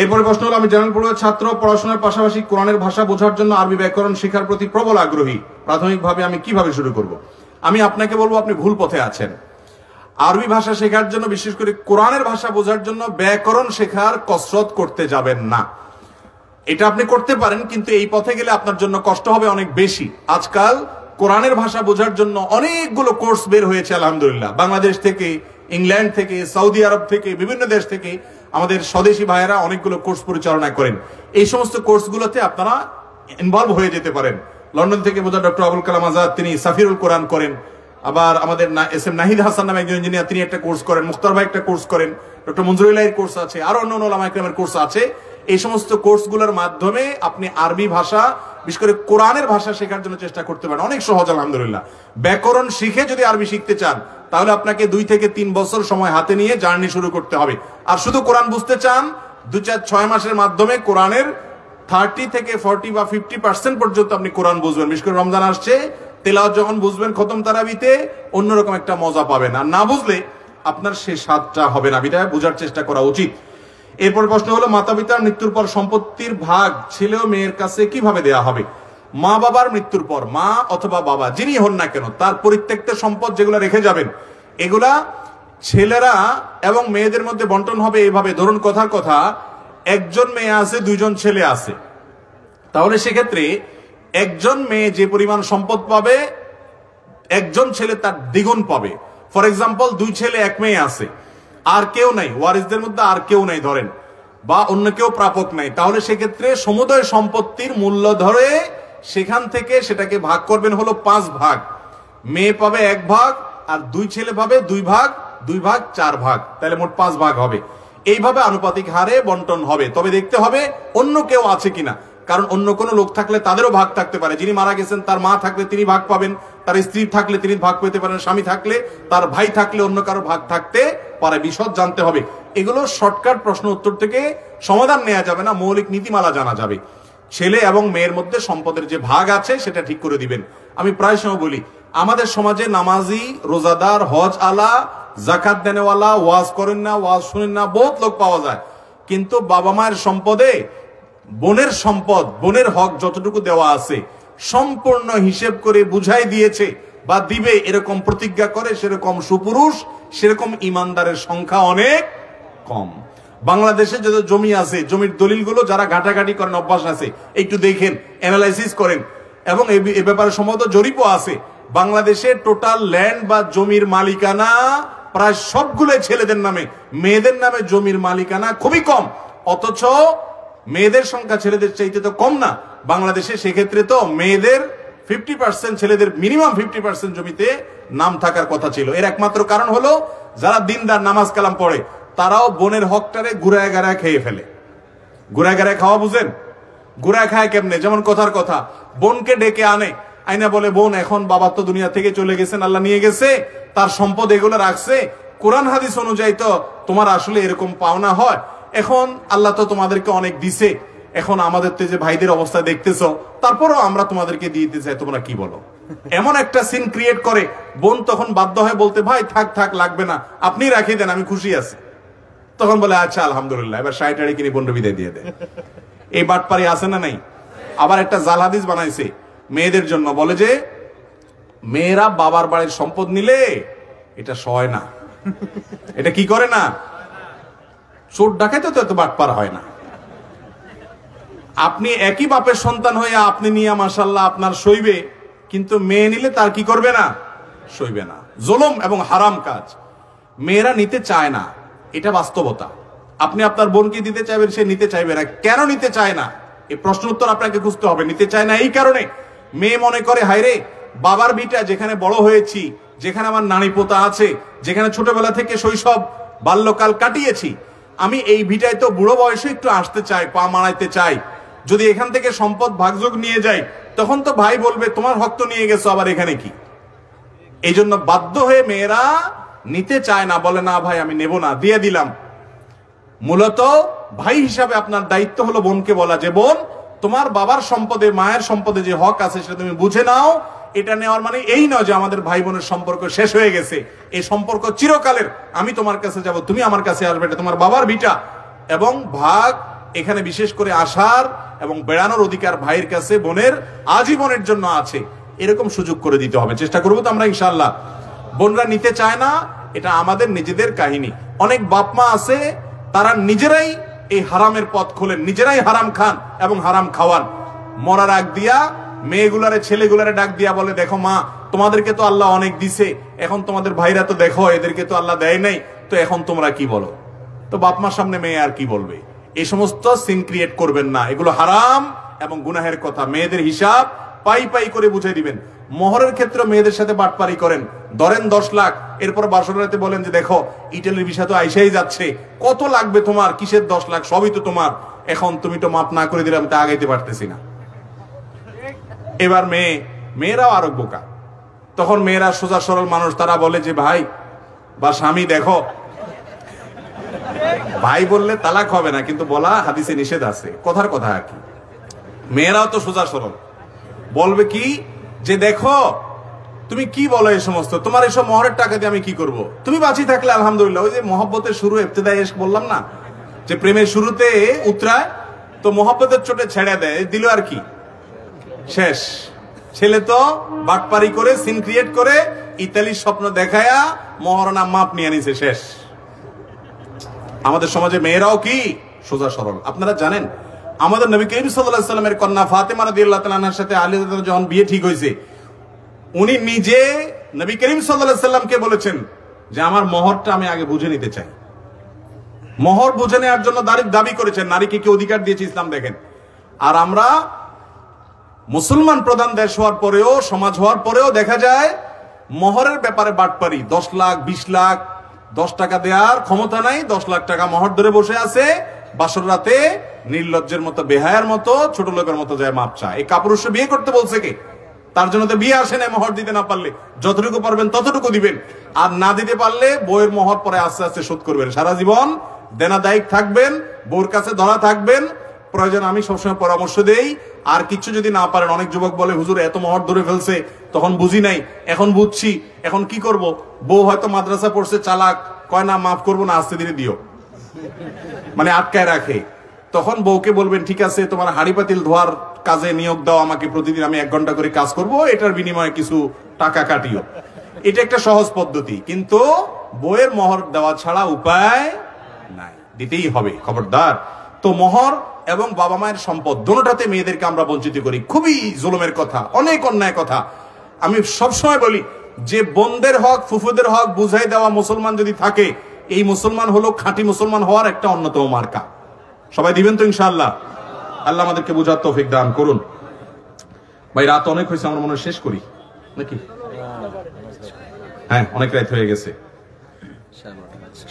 এরপরে প্রশ্ন হলো, আমি জেনারেল পড়ুয়া ছাত্র, পড়াশোনার পাশাপাশি কোরআনের ভাষা বোঝার জন্য আরবি ব্যাকরণ শেখার প্রতি প্রবল আগ্রহী। প্রাথমিকভাবে আমি কিভাবে শুরু করব? আমি আপনাকে বলবো, আপনি ভুল পথে আছেন। আরবি ভাষা শেখার জন্য, বিশেষ করে কোরআনের ভাষা বোঝার জন্য ব্যাকরণ শেখার কসরত করতে যাবেন না। এটা আপনি করতে পারেন, কিন্তু এই পথে গেলে আপনার জন্য কষ্ট হবে অনেক বেশি। আজকাল কোরআনের ভাষা বোঝার জন্য অনেকগুলো কোর্স বের হয়েছে আলহামদুলিল্লাহ। বাংলাদেশ থেকে, ইংল্যান্ড থেকে, সৌদি আরব থেকে, বিভিন্ন দেশ থেকে আমাদের স্বদেশী ভাইয়েরা অনেকগুলো কোর্স পরিচালনা করেন। এই সমস্ত কোর্সগুলোতে আপনারা ইনভলভ হয়ে যেতে পারেন। লন্ডন থেকে বোঝা ডক্টর আবুল কালাম আজাদ, তিনি সাফিরুল কোরআন করেন। আবার আমাদের এস এম নাহিদ হাসান নামে একজন ইঞ্জিনিয়ার, তিনি একটা কোর্স করেন। মুখতার ভাই একটা কোর্স করেন। ডক্টর মঞ্জুরুল্লাহের কোর্স আছে, আরো অন্য ওলামা ইকরামের কোর্স আছে। এই সমস্ত কোর্সগুলোর মাধ্যমে আপনি আরবি ভাষা, বিশেষ করে কোরআনের ভাষা শেখার জন্য চেষ্টা করতে পারেন। অনেক সহজ আলহামদুলিল্লাহ। ব্যাকরণ শিখে যদি আরবি শিখতে চান, তাহলে আপনাকে 2 থেকে 3 বছর সময় হাতে নিয়ে জার্নি শুরু করতে হবে। আর শুধু কোরআন বুঝতে চান, 2-4-6 মাসের মাধ্যমে কোরআনের 30 থেকে 40 বা 50% পর্যন্ত আপনি কোরআন বুঝবেন। বিশেষ করে রমজান আসছে, তেলাওয়াত যখন বুঝবেন খতম তারাবিতে, অন্যরকম একটা মজা পাবেন। আর না বুঝলে আপনার সে স্বাদটা হবে না। বিধায় বোঝার চেষ্টা করা উচিত। এরপর প্রশ্ন হলো, মাতা পিতার মৃত্যুর পর সম্পত্তির ভাগ ছেলে ও মেয়ের কাছে কিভাবে দেয়া হবে? মা বাবার মৃত্যুর পর মা অথবা বাবা যিনি হন না কেন, তার পরিত্যক্ত সম্পদ যেগুলো রেখে যাবেন, এগুলা ছেলেরা এবং মেয়েদের মধ্যে বন্টন হবে এইভাবে। ধরুন, কথার কথা, একজন মেয়ে আছে, 2জন ছেলে আছে, তাহলে সেক্ষেত্রে একজন মেয়ে যে পরিমাণ সম্পদ পাবে, একজন ছেলে তার দ্বিগুণ পাবে। ফর এক্সাম্পল, 2 ছেলে 1 মেয়ে আছে, আর কেউ নাই, ওয়ারিসদের মধ্যে আর কেউ নাই ধরেন, বা অন্য কেউ প্রাপক নাই, তাহলে সেক্ষেত্রে সমুদয় সম্পত্তির মূল্য ধরে সেখান থেকে সেটাকে ভাগ করবেন হলো 5 ভাগ। মেয়ে পাবে 1 ভাগ, আর 2 ছেলে পাবে 2 ভাগ, 2 ভাগ 4 ভাগ, তাহলে মোট 5 ভাগ হবে। এইভাবে আনুপাতিক হারে বন্টন হবে। তবে দেখতে হবে অন্য কেউ আছে কিনা, কারণ অন্য কোনো লোক থাকলে তাদেরও ভাগ থাকতে পারে। যিনি মারা গেছেন, তার মা থাকলে তিনি ভাগ পাবেন, তার স্ত্রী থাকলে তিনি ভাগ পেতে পারেন, স্বামী থাকলে, তার ভাই থাকলে অন্য কারো ভাগ থাকতে পারে। বিশদ জানতে হবে। এগুলো শর্টকাট প্রশ্ন উত্তর থেকে সমাধান নেওয়া যাবে না, মৌলিক নীতিমালা জানা যাবে। ছেলে এবং মেয়ের মধ্যে সম্পদের যে ভাগ আছে সেটা ঠিক করে দিবেন। আমি প্রায় সময় বলি, আমাদের সমাজে নামাজি, রোজাদার, হজ আলা, জাকাত দেনেওয়ালা, ওয়াজ করেন না, ওয়াজ শুনেন না, বহুত লোক পাওয়া যায়, কিন্তু বাবা মায়ের সম্পদে বোনের সম্পদ, বোনের হক যতটুকু দেওয়া আছে সম্পূর্ণ হিসেব করে বুঝাই দিয়েছে বা দিবে এরকম প্রতিজ্ঞা করে, সেরকম সুপুরুষ, সেরকম ইমানদারের সংখ্যা অনেক কম। বাংলাদেশে যত জমি আছে, জমির দলিলগুলো যারা ঘাটাঘাটি করেন, অভ্যাস আছে, একটু দেখেন, অ্যানালাইসিস করেন, এবং এ ব্যাপারে সম্ভবত জরিপও আছে। বাংলাদেশে টোটাল ল্যান্ড বা জমির মালিকানা প্রায় সবগুলোই ছেলেদের নামে, মেয়েদের নামে জমির মালিকানা খুবই কম। অথচ মেয়েদের সংখ্যা ছেলেদের চাইতে তো কম না বাংলাদেশে। সেক্ষেত্রে তো মেয়েদের 50%, ছেলেদের মিনিমাম 50% জমিতে নাম থাকার কথা ছিল। এর একমাত্র কারণ হলো যারা দিনদার, নামাজ কালাম পড়ে, তারাও বোনের হকটারে ঘুরায় গাড়ায় খেয়ে ফেলে। ঘুরায় গাড়ায় খাওয়া বুঝেন? ঘুরায় খায় কেমনে? যেমন কথার কথা, বোনকে ডেকে আনে, আইনা বলে, বোন এখন বাবা তো দুনিয়া থেকে চলে গেছেন, আল্লাহ নিয়ে গেছে, তার সম্পদ এগুলো রাখছে, কোরআন হাদিস অনুযায়ী তো তোমার আসলে এরকম পাওনা হয়, এখন আল্লাহ তো তোমাদেরকে অনেক দিছে, এখন আমাদের তো যে ভাইদের অবস্থা দেখতেছো, তারপরও আমরা তোমাদেরকে দিয়ে দিতে চাই, তোমরা কি বলো? এমন একটা সিন ক্রিয়েট করে, বোন তখন বাধ্য হয় বলতে, ভাই থাক থাক, লাগবে না, আপনি রাখিয়ে দেন, আমি খুশি আছি। তখন বলে, আচ্ছা আলহামদুলিল্লাহ, এবার 60 টাকা কিনে বোন বিদায় দিয়ে দেয়। এই বাটপারি আছে না নাই? আবার একটা জাল হাদিস বানাইছে মেয়েদের জন্য, বলে যে মেয়েরা বাবার বাড়ির সম্পদ নিলে এটা সয় না, এটা কি করে না, চোর ডাকাইতে তো এত বাটপার হয় না। আপনি একই বাপের সন্তান হয়ে আপনি নিয়ে মাশাআল্লাহ আপনার সইবে, কিন্তু মেয়ে নিলে তার কি করবে না, সইবে না। জুলুম এবং হারাম কাজ। মেয়েরা নিতে চায় না, এটা বাস্তবতা। আপনি আপনার বোনকে দিতে চাইবেন, সে নিতে চাইবে না। কেন নিতে চায় না, এই প্রশ্ন উত্তর আপনাকে খুঁজতে হবে। নিতে চায় না এই কারণে, মেয়ে মনে করে, হায়রে বাবার ভিটা যেখানে বড় হয়েছি, যেখানে আমার নানি পোতা আছে, যেখানে ছোটবেলা থেকে শৈশব বাল্যকাল কাটিয়েছি, আমি এই ভিটায় তো বুড়ো বয়সে একটু আসতে চাই, পা মারাইতে চাই। যদি এখান থেকে সম্পদ ভাগযোগ নিয়ে যাই, তখন তো ভাই বলবে তোমার হক তো নিয়ে গেছো, আবার এখানে কি? এই জন্য বাধ্য হয়ে মেয়েরা নিতে চায় না, বলে না ভাই আমি নেব না, দিয়ে দিলাম। মূলত ভাই হিসাবে আপনার দায়িত্ব হলো বোনকে বলা যে, বোন তোমার বাবার সম্পদে মায়ের সম্পদে যে হক আছে সেটা তুমি বুঝে নাও। এটা নেওয়ার মানে এই নয় যে আমাদের ভাই বোনের সম্পর্ক শেষ হয়ে গেছে, এই সম্পর্ক চিরকালের। আমি তোমার কাছে যাব, তুমি আমার কাছে আসবে, এটা তোমার বাবার ভিটা। এবং ভাগ এখানে বিশেষ করে আসার এবং বেড়ানোর অধিকার ভাইয়ের কাছে বোনের আজীবনের জন্য আছে, এরকম সুযোগ করে দিতে হবে। চেষ্টা করবো তো আমরা ইনশাআল্লাহ। বোনরা নিতে চায় না, এটা আমাদের নিজেদের কাহিনী। অনেক বাপ মা আছে তারা নিজেরাই এই হারামের পথ খোলেন, নিজেরাই হারাম খান এবং হারাম খাওয়ান। মরার আগ দিয়া মেয়েগুলারে ছেলেগুলারে ডাক দিয়া বলে, দেখো মা, তোমাদেরকে তো আল্লাহ অনেক দিছে, এখন তোমাদের ভাইরা তো দেখো এদেরকে তো আল্লাহ দেয় নাই, তো এখন তোমরা কি বলো? তো বাপ মার সামনে মেয়ে আর কি বলবে? এই সমস্ত সিন ক্রিয়েট করবেন না, এগুলো হারাম এবং গুনাহের কথা। মেয়েদের হিসাব পাই পাই করে বুঝিয়ে দিবেন। মোহরের ক্ষেত্রে মেয়েদের সাথে বাটপারি করেন, ধরেন 10 লাখ, এরপর বাসর রাতে বলেন যে দেখো ইটালির ভিসা তো আইসাই যাচ্ছে, কত লাগবে তোমার, কিসের 10 লাখ, সবই তো তোমার, এখন তুমি তো মাপ না করে দিলে আমি তা আগাইতে পারতেছি না। এবার মেয়েরাও আরো বোকা। তখন মেয়েরা সোজা সরল মানুষ, তারা বলে যে ভাই বা স্বামী দেখো, ভাই বললে তালাক হবে না, কিন্তু বলা হাদিসে নিষেধ আছে, কথার কথা আর কি। মেয়েরাও তো সোজা সরল, বলবে কি যে দেখো তুমি কি বলো এই সমস্ত, তোমার এসব মোহরের টাকা দিয়ে আমি কি করব? তুমি বাঁচি থাকলে আলহামদুলিল্লাহ। ওই যে মহব্বতের শুরু, ইবতিদায়ে ইশক বললাম না, যে প্রেমের শুরুতে উতরায়, তো মহব্বতের চোটে ছেড়ে দেয়, দিল আর কি, শেষ। ছেলে তো বাটপারি করে সিন ক্রিয়েট করে ইতালির স্বপ্ন দেখায়া মহারণা মাপ নিয়ে নিছে, শেষ। আমাদের সমাজে মেয়েরাও কি সোজা সরল। আপনারা জানেন আমাদের নবী করিম সাল্লাল্লাহু আলাইহি ওয়াসাল্লামের কন্যা ফাতেমা রাদিয়াল্লাহু তাআলা আনহার সাথে আলী রাদিয়াল্লাহু যখন বিয়ে ঠিক হয়েছে, উনি নিজে নবী করিম সাল্লাল্লাহু আলাইহি ওয়াসাল্লামকে বলেছেন যে আমার মোহরটা আমি আগে বুঝে নিতে চাই। মোহর বুঝে নেওয়ার জন্য দাবি করেছেন। নারীকে কি অধিকার দিয়েছে ইসলাম, দেখেন। আর আমরা মুসলমান প্রধান দেশ হওয়ার পরেও, সমাজ হওয়ার পরেও দেখা যায় মোহরের ব্যাপারে বাটপারি। 10 লাখ 20 লাখ, 10 টাকা দেওয়ার ক্ষমতা নাই, 10 লাখ টাকা মোহর ধরে বসে আছে, বাসর রাতে নির্লজ্জের মতো, বেহায়ার মতো, ছোট লোকের মতো যায় মাপ চায়। এই কাপুরুষে বিয়ে করতে বলছে কে? তার জন্য তো বিয়ে আসে না। মোহর দিতে না পারলে যতটুকু পারবেন ততটুকু দিবেন, আর না দিতে পারলে বউয়ের মোহর পরে আস্তে আস্তে শোধ করবেন। সারা জীবন দেনাদায়িক থাকবেন, বউর কাছে ধরা থাকবেন। প্রয়োজন আমি সবসময় পরামর্শ দেই, আর কিছু যদি না পারেন, অনেক যুবক বলে হুজুর এত মোহর ধরে ফেলছে, তখন বুঝি নাই, এখন বুঝছি, এখন কি করব? বউ হয়তো মাদ্রাসা পড়ছে, চালাক, কয় না মাফ করবো না, আস্তে ধীরে দিও, মানে আটকায় রাখে। তখন বউকে বলবেন ঠিক আছে তোমার হাড়ি পাতিল ধোয়ার কাজে নিয়োগ দাও, আমাকে প্রতিদিন আমি 1 ঘন্টা করে কাজ করব, এটার বিনিময়ে কিছু টাকা কাটিও। এটা একটা সহজ পদ্ধতি, কিন্তু বউয়ের মোহর দেওয়া ছাড়া উপায় নাই, দিতেই হবে, খবরদার। তো মোহর এবং বাবা মায়ের সম্পদ দুটোটাতে মেয়েদেরকে আমরা বঞ্চিত করি, খুবই জুলুমের কথা, অনেক অন্যায় কথা। আমি সবসময় বলি যে বোনদের হক, ফুফুদের হক বুঝাই দেওয়া মুসলমান যদি থাকে, এই মুসলমান হলো খাঁটি মুসলমান হওয়ার একটা অন্যতম মার্কা। সবাই দিবেন তো ইনশাআল্লাহ? আল্লাহ আমাদেরকে বুঝার তৌফিক দান করুন। ভাই রাত অনেক হয়েছে, আমরা মনে হয় শেষ করি নাকি? হ্যাঁ, অনেক রাত হয়ে গেছে,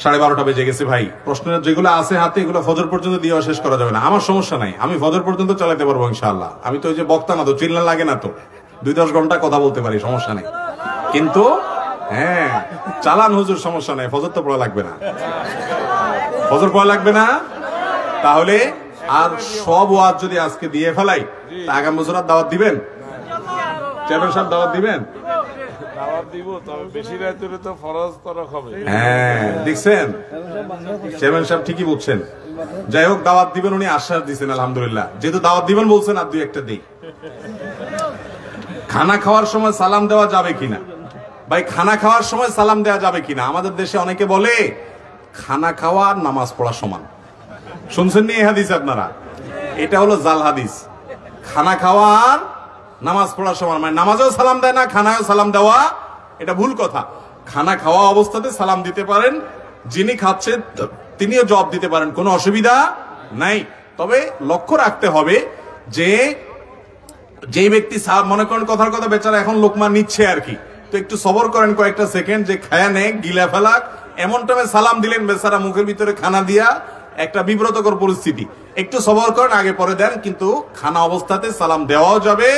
12:30 বেজে গেছে। ভাই প্রশ্নের যেগুলো আছে হাতে, এগুলো ফজর পর্যন্ত দিয়ে শেষ করা যাবে না। আমার সমস্যা নাই, আমি ফজর পর্যন্ত চালাতে পারবো ইনশাআল্লাহ। আমি তো ওই যে বক্তা না, তো চিল্লা লাগে না, তো 2-10 ঘন্টা কথা বলতে পারি, সমস্যা নেই। কিন্তু হ্যাঁ, চালান হুজুর, সমস্যা নাই, ফজর তো পড়া লাগবে না, ফজর পড়া লাগবে না। তাহলে আর সব ওয়াজ যদি আজকে দিয়ে ফেলাই, আগামী বছর আর দাওয়াত দিবেন? চেয়ারম্যান সাহেব দাওয়াত দিবেন? হ্যাঁ, দেখছেন চেয়ারম্যান সাহেব ঠিকই বলছেন। যাই হোক, দাওয়াত দিবেন, উনি আশ্বাস দিচ্ছেন, আলহামদুলিল্লাহ। যেহেতু দাওয়াত দিবেন বলছেন, আর 2-1টা দিই। খানা খাওয়ার সময় সালাম দেওয়া যাবে কিনা? ভাই খানা খাওয়ার সময় সালাম দেওয়া যাবে কিনা? আমাদের দেশে অনেকে বলে খানা খাওয়া আর নামাজ পড়া সমান। শুনছেন নি এই হাদিস আপনারা? এটা হলো জাল হাদিস। খানা খাওয়া আর নামাজ পড়া সমান, মানে নামাজেও সালাম দেয় না, খানায়ও সালাম দেওয়া, এটা ভুল কথা। খানা খাওয়া অবস্থাতে সালাম দিতে পারেন, যিনি খাচ্ছেন তিনিও জবাব দিতে পারেন, কোনো অসুবিধা নাই। তবে লক্ষ্য রাখতে হবে যে যেই ব্যক্তি মনে করেন কথার কথা বেচারা এখন লোকমা নিচ্ছে আর কি, তো একটু সবর করেন কয়েকটা সেকেন্ড, যে খায়া নেক গিলা ফেলাক, এমন টাইমে সালাম দিলেন বেচারা মুখের ভিতরে খানা দিয়া, একটা বিব্রতকর পরিস্থিতি। একটু সবর করেন, আগে পরে দেন, কিন্তু খানা অবস্থাতে সালাম দেওয়াও যাবে,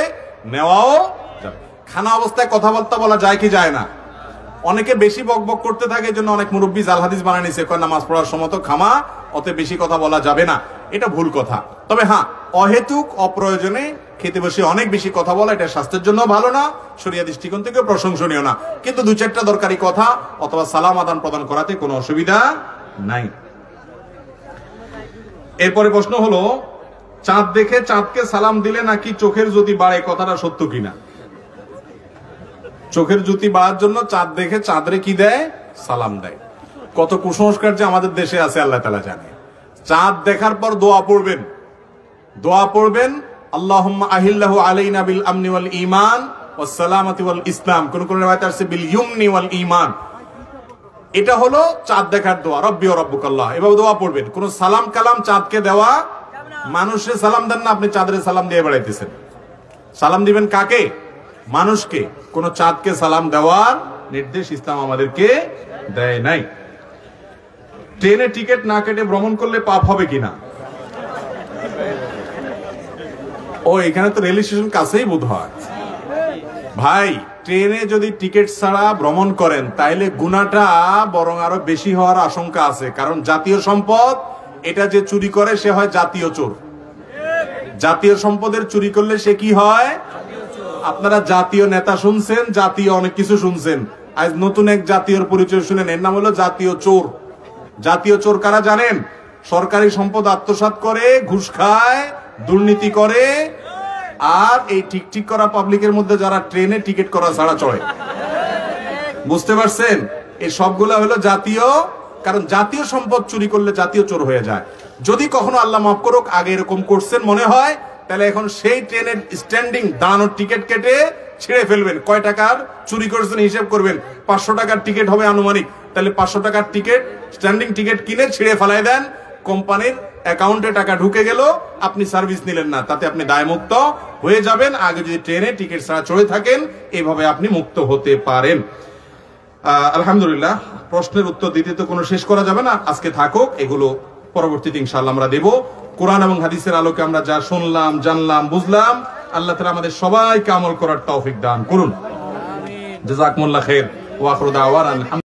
নেওয়াও যাবে। খানা অবস্থায় কথাবার্তা বলা যায় কি যায় না? অনেকে বেশি বকবক করতে থাকে, জন্য অনেক মুরব্বী জাল হাদিস বানায় নিছে, নামাজ পড়ার সময় তো খামা, অত বেশি কথা বলা যাবে না, এটা ভুল কথা। তবে হ্যাঁ, অহেতুক অপ্রয়োজনে খেতে বসে অনেক বেশি কথা বলা এটা স্বাস্থ্যের জন্য ভালো না, শরিয়া দৃষ্টিকোণ থেকে প্রশংসনীয় না, কিন্তু দু চারটা দরকারি কথা অথবা সালাম আদান প্রদান করাতে কোনো অসুবিধা নাই। এরপরে প্রশ্ন হলো, চাঁদ দেখে চাঁদকে সালাম দিলে নাকি চোখের জ্যোতি বাড়ে, কথাটা সত্য কিনা? চোখের জ্যোতি বাড়ার জন্য চাঁদ দেখে চাঁদরে কি দেয়? সালাম দেয়। কত কুসংস্কার যে আমাদের দেশে আছে আল্লাহ তাআলা জানে। চাঁদ দেখার পর দোয়া পড়বেন, আল্লাহুম্মা আহিল্লাহু আলাইনা বিল আমনি ওয়াল ঈমান ওয়াস সালামাতি ওয়াল ইসলাম, কোন কোন রিওয়ায়াতে আছে বিল ইয়ুমনি ওয়াল ঈমান। এটা হলো চাঁদ দেখার দোয়া, রব্বি ওয়া রাব্বুকাল্লাহ, এভাবে দোয়া পড়বেন। কোন সালাম কালাম চাঁদকে দেওয়া, মানুষে সালাম দেন না, আপনি চাঁদরে সালাম দিয়ে বেড়াইতেছেন। সালাম দিবেন কাকে? মানুষকে। কোন চাঁদকে সালাম দেওয়ার নির্দেশ ইসলাম আমাদেরকে দেয় নাই। ট্রেনে টিকিট না কেটে ভ্রমণ করলে পাপ হবে কিনা? ও এখানে তো রেল স্টেশন কাছেই বোধ হয়। ভাই, ট্রেনে যদি টিকিট ছাড়া ভ্রমণ করেন তাইলে গুনাহটা বরং আরো বেশি হওয়ার আশঙ্কা আছে, কারণ জাতীয় সম্পদ এটা যে চুরি করে সে হয় জাতীয় চোর। জাতীয় সম্পদের চুরি করলে সে কি হয়? আপনারা জাতীয় নেতা শুনছেন, জাতীয় অনেক কিছু শুনছেন, আজ নতুন এক জাতীয় পরিচয় শুনেন, এর নাম হলো জাতীয় চোর। জাতীয় চোর কারা জানেন? সরকারি সম্পদ আত্মসাৎ করে, ঘুষ খায়, দুর্নীতি করে, আর এই ঠিক করা পাবলিকের মধ্যে যারা ট্রেনে টিকিট করা ছাড়া চড়ে। বুঝতে পারছেন? এই সবগুলা হলো জাতীয়, কারণ জাতীয় সম্পদ চুরি করলে জাতীয় চোর হয়ে যায়। যদি কখনো আল্লাহ মাফ করুক আগে এরকম করছেন মনে হয়, তাহলে এখন সেই ট্রেনের স্ট্যান্ডিং দাঁড়ানোর টিকিট কেটে ছিঁড়ে ফেলবেন। কয় টাকার চুরি করেছেন হিসেব করবেন, 500 টাকার টিকিট হবে আনুমানিক, তাহলে 500 টাকার টিকিট স্ট্যান্ডিং টিকিট কিনে ছিঁড়ে ফেলাই দেন, কোম্পানির অ্যাকাউন্টে টাকা ঢুকে গেল, আপনি সার্ভিস নিলেন না, তাতে আপনি দায়মুক্ত হয়ে যাবেন। আগে যদি ট্রেনে টিকিট ছাড়া চড়ে থাকেন, এইভাবে আপনি মুক্ত হতে পারেন। আলহামদুলিল্লাহ, প্রশ্নের উত্তর দিতে তো কোনো শেষ করা যাবে না, আজকে থাকুক, এগুলো পরবর্তীতে ইনশাআল্লাহ আমরা দেব। কোরআন এবং হাদিসের আলোকে আমরা যা শুনলাম, জানলাম, বুঝলাম, আল্লাহ তাআলা আমাদের সবাইকে আমল করার তৌফিক দান করুন। জাযাকুমুল্লাহ খাইর ওয়া আখিরু দাওয়ানা।